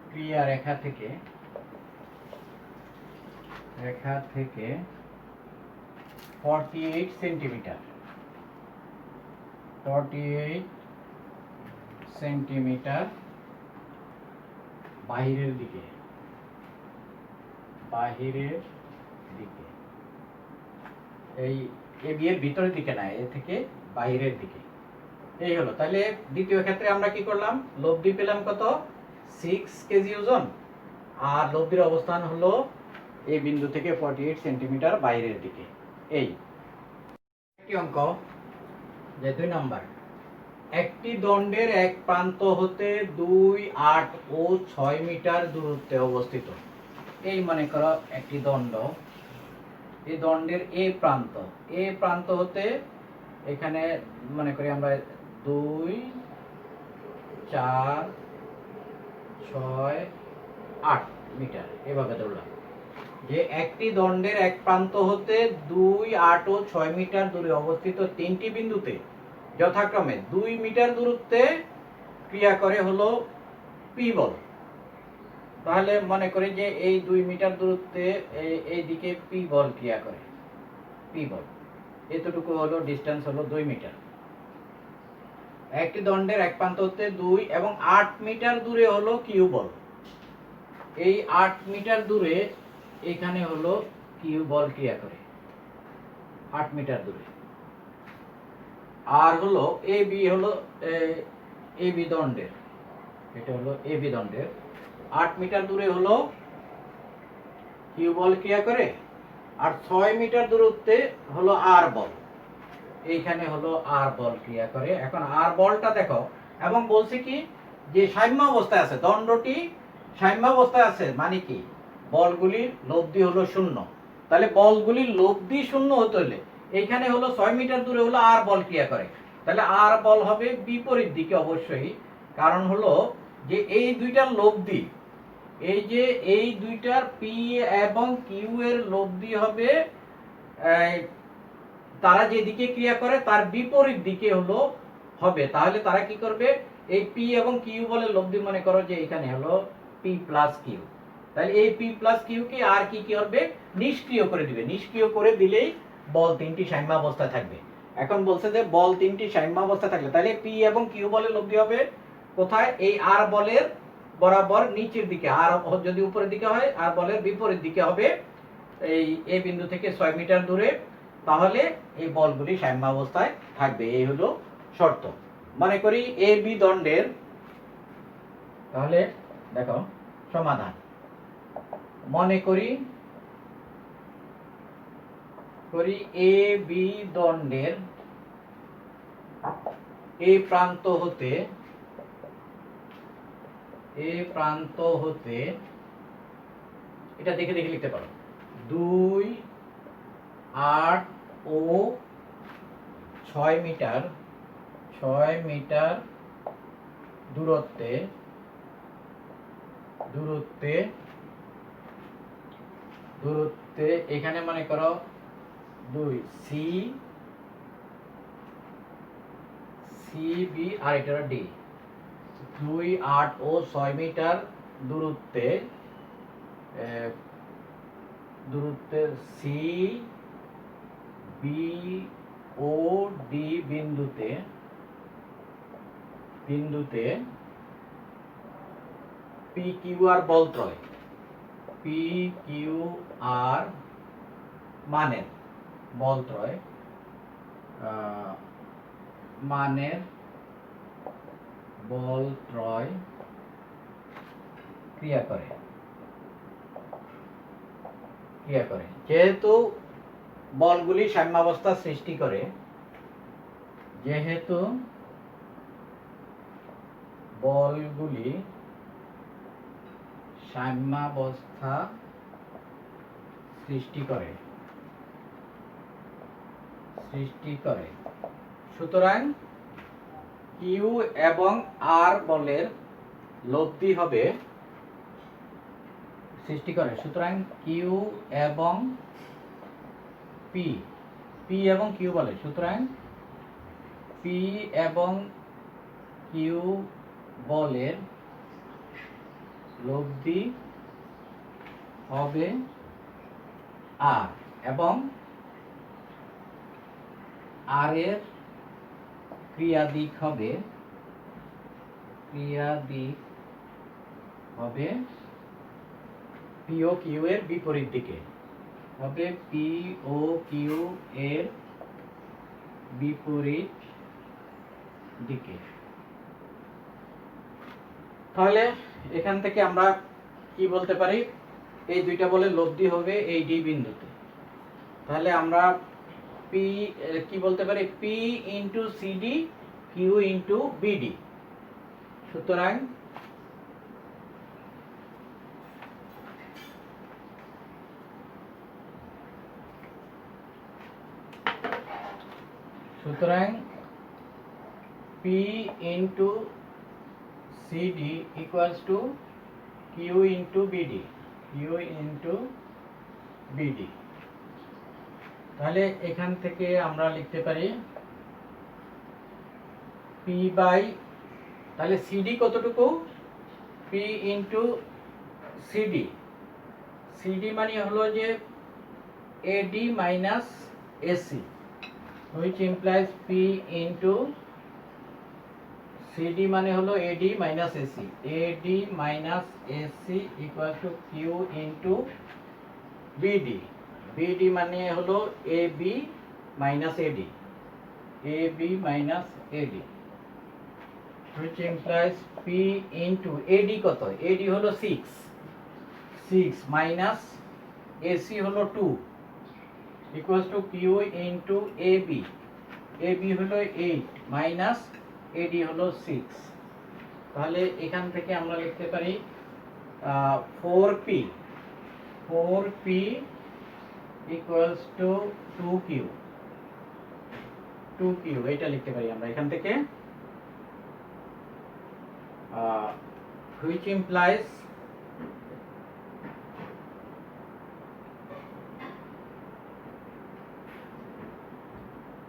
ক্রিয়া রেখা থেকে 48 সেন্টিমিটার, 48 সেন্টিমিটার বাহিরের দিকে, এই এবি এর ভিতরের দিকে না, এ থেকে বাহিরের দিকে। এই হলো। তাহলে দ্বিতীয় ক্ষেত্রে আমরা কি করলাম, লব্ধি পেলাম কত, 6 কেজি ওজন, আর লব্ধির অবস্থান হলো এই বিন্দু থেকে 48 সেন্টিমিটার বাইরের দিকে। এই একটি অঙ্ক, যে 2 নাম্বার, একটি দণ্ডের এক প্রান্ত হতে 2, 8 ও 6 মিটার দূরত্বে অবস্থিত। এই মনে করো একটি দণ্ড, এই দণ্ডের এ প্রান্ত হতে এখানে মনে করি আমরা 2, 4, 6, 8 মিটার এভাবে ধরলাম, যে একটি দণ্ডের এক প্রান্ত হতে 2, 8 ও 6 মিটার দূরে অবস্থিত 3টি বিন্দুতে যথাক্রমে 2 মিটার দূরত্বে ক্রিয়া করে হলো পি বল। তাহলে মনে করি যে এই 2 মিটার দূরত্বে এই দিকে পি বল ক্রিয়া করে, পি বল এতটুকু হলো ডিসটেন্স হলো 2 মিটার। একটি দণ্ডের এক প্রান্ত হতে 2 এবং 8 মিটার দূরে হলো কিউ বল। এই 8 মিটার দূরে এখানে হলো কিউ বল ক্রিয়া করে, 8 মিটার দূরে। আর হলো এবি হলো এবি দণ্ডের, এটা হলো এবি দণ্ডের 8 মিটার দূরে হলো কিউ বল ক্রিয়া করে, আর 6 মিটার দূরত্বে হলো আর বল, এইখানে হলো আর বল ক্রিয়া করে। এখন আর বলটা দেখো, এবং বলছে কি যে সাম্য অবস্থায় আছে, দণ্ডটি সাম্য অবস্থায় আছে, মানে কি বলগুলির লব্ধি হলো 0। তাহলে বলগুলির লব্ধি 0 হতে হলে এইখানে হলো 6 মিটার দূরে হলো আর বল ক্রিয়া করে, তাহলে আর বল হবে বিপরীত দিকে অবশ্যই। কারণ হলো যে এই দুইটার লব্ধি, এই যে এই দুইটার পি এবং কিউ এর লব্ধি হবে তারা যেদিকে ক্রিয়া করে তার বিপরীত দিকে হলো হবে। তাহলে তারা কি করবে, এই পি এবং কিউ বলে লব্ধি মনে করো যে এখানে হলো পি প্লাস কিউ, তাহলে এই পি প্লাস কিউ কে আর কি করবে, নিষ্ক্রিয় করে দিবে। নিষ্ক্রিয় করে দিলেই বল 3টি সাম্যাবস্থায় থাকবে। এখন বলছে যে বল 3টি সাম্যাবস্থায় থাকলে তাহলে পি এবং কিউ বলের লব্ধি হবে কোথায়, এই আর বলের বরাবর নিচের দিকে, আর যদি উপরের দিকে হয় আর বলের বিপরীত দিকে হবে এই এ বিন্দু থেকে 6 মিটার দূরে। তাহলে এই বলগুলি সাম্যাবস্থায় থাকবে, এই হলো শর্ত। মনে করি এ বি দণ্ডের, তাহলে দেখো সমাধান, মনে করি এ বি দণ্ডের এই প্রান্ত হতে এ প্রান্ত হতে, এটা দেখে দেখে লিখতে পারো, 2, 8 ও 6 মিটার, 6 মিটার দূরত্বে দূরত্বে দূরত্বে এখানে মনে করো 2 সি বি আর এটা ডি, 2, 8 ও 6 মিটার দূরত্বে সি বি ও ডি বিন্দুতে P Q R বলত্রয়, P Q R মানের বলত্রয়, মানের বলত্রয় ক্রিয়া করে। যেহেতু বলগুলি সাম্যাবস্থা সৃষ্টি করে, যেহেতু বলগুলি সাম্যাবস্থা সৃষ্টি করে, সুতরাং কিউ এবং আর বলের লব্ধি হবে সৃষ্টি করে, সুতরাং কিউ এবং পি এবং কিউ বলে, সুতরাং পি এবং কিউ বলের লব্ধি হবে আর, এবং আর এর ক্রিয়াদিক হবে পি ও কিউ এর বিপরীত দিকে, হবে পি ও কিউ এর বিপরীত দিকে। তাহলে এখান থেকে আমরা কি বলতে পারি, এই দুইটা বলে লব্ধি হবে এই ডি বিন্দুতে। তাহলে আমরা পি কি বলতে পারি, P into CD Q into BD. সুতরাং P into CD equals to Q into BD. তাহলে এখান থেকে আমরা লিখতে পারি পি বাই, তাহলে সিডি কতটুকু, পি ইন্টু সিডি মানে হলো যে AD minus AC, which implies P into CD মানে হলো AD minus AC, AD minus AC equal to Q into BD মানে হলো AB minus AD, which implies P into AD কত, AD হলো 6 minus AC হলো 2 equals to Q into AB হলো 8 minus AD হলো 6। তাহলে এখান থেকে আমরা লিখতে পারি 4P equals to 2Q, এটা লিখতে পারি আমরা এখান থেকে, which implies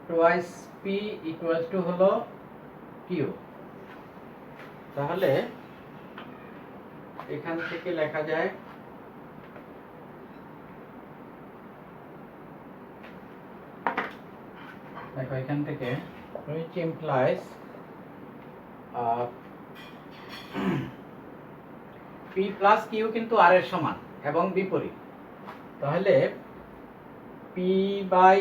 twice P equals to হলো Q। তাহলে এখান থেকে লেখা যায় দেখো এখান থেকে which implies P plus Q কিন্তু R এর সমান এবং বিপরীত। তাহলে P by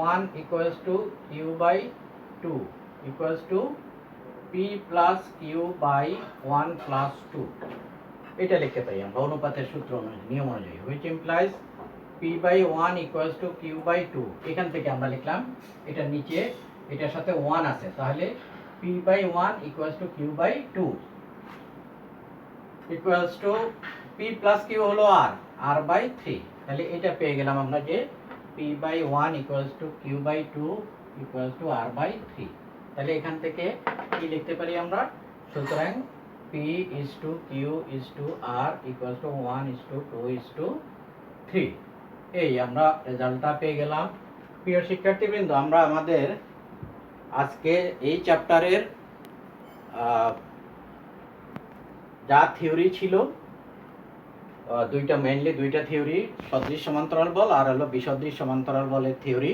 1 equals to Q by 2 equals to P plus Q by 1 plus 2, এটা লিখতে পারি আমরা অনুপাতের সূত্র অনুযায়ী, নিয়ম অনুযায়ী, which implies P by 1 equals to Q by 2। এখান থেকে আমরা লিখলাম, এটা নিচে এটার সাথে 1 আছে, তাহলে p/1 equals to q/2 equals to p plus q হলো r/3। তাহলে এটা পেয়ে গেলাম আমরা যে p/1 equals to q/2 equals to r/3। তাহলে এখান থেকে কি লিখতে পারি আমরা? সুতরাং p is to q is to r equals to 1 is to 2 is to 3। এই আমরা রেজাল্টটা পেয়ে গেলাম। প্রিয় শিক্ষার্থীবৃন্দ, আমরা আমাদের আজকে এই চ্যাপ্টারের যা থিওরি ছিল, মেইনলি দুইটা থিওরি, সদৃশ সমান্তরাল বল আর হলো বিসদৃশ সমান্তরাল বলের থিওরি।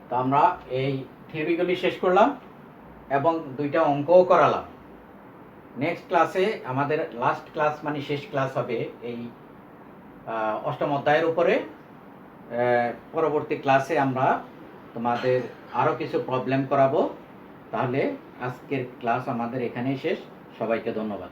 তো আমরা এই থিওরিগুলি শেষ করলাম এবং দুইটা অঙ্কও করালাম। নেক্সট ক্লাসে আমাদের লাস্ট ক্লাস মানে শেষ ক্লাস হবে এই অষ্টম অধ্যায়ের উপরে। পরবর্তী ক্লাসে আমরা তোমাদের আরও কিছু প্রবলেম করাবো। তাহলে আজকের ক্লাস আমাদের এখানেই শেষ। সবাইকে ধন্যবাদ।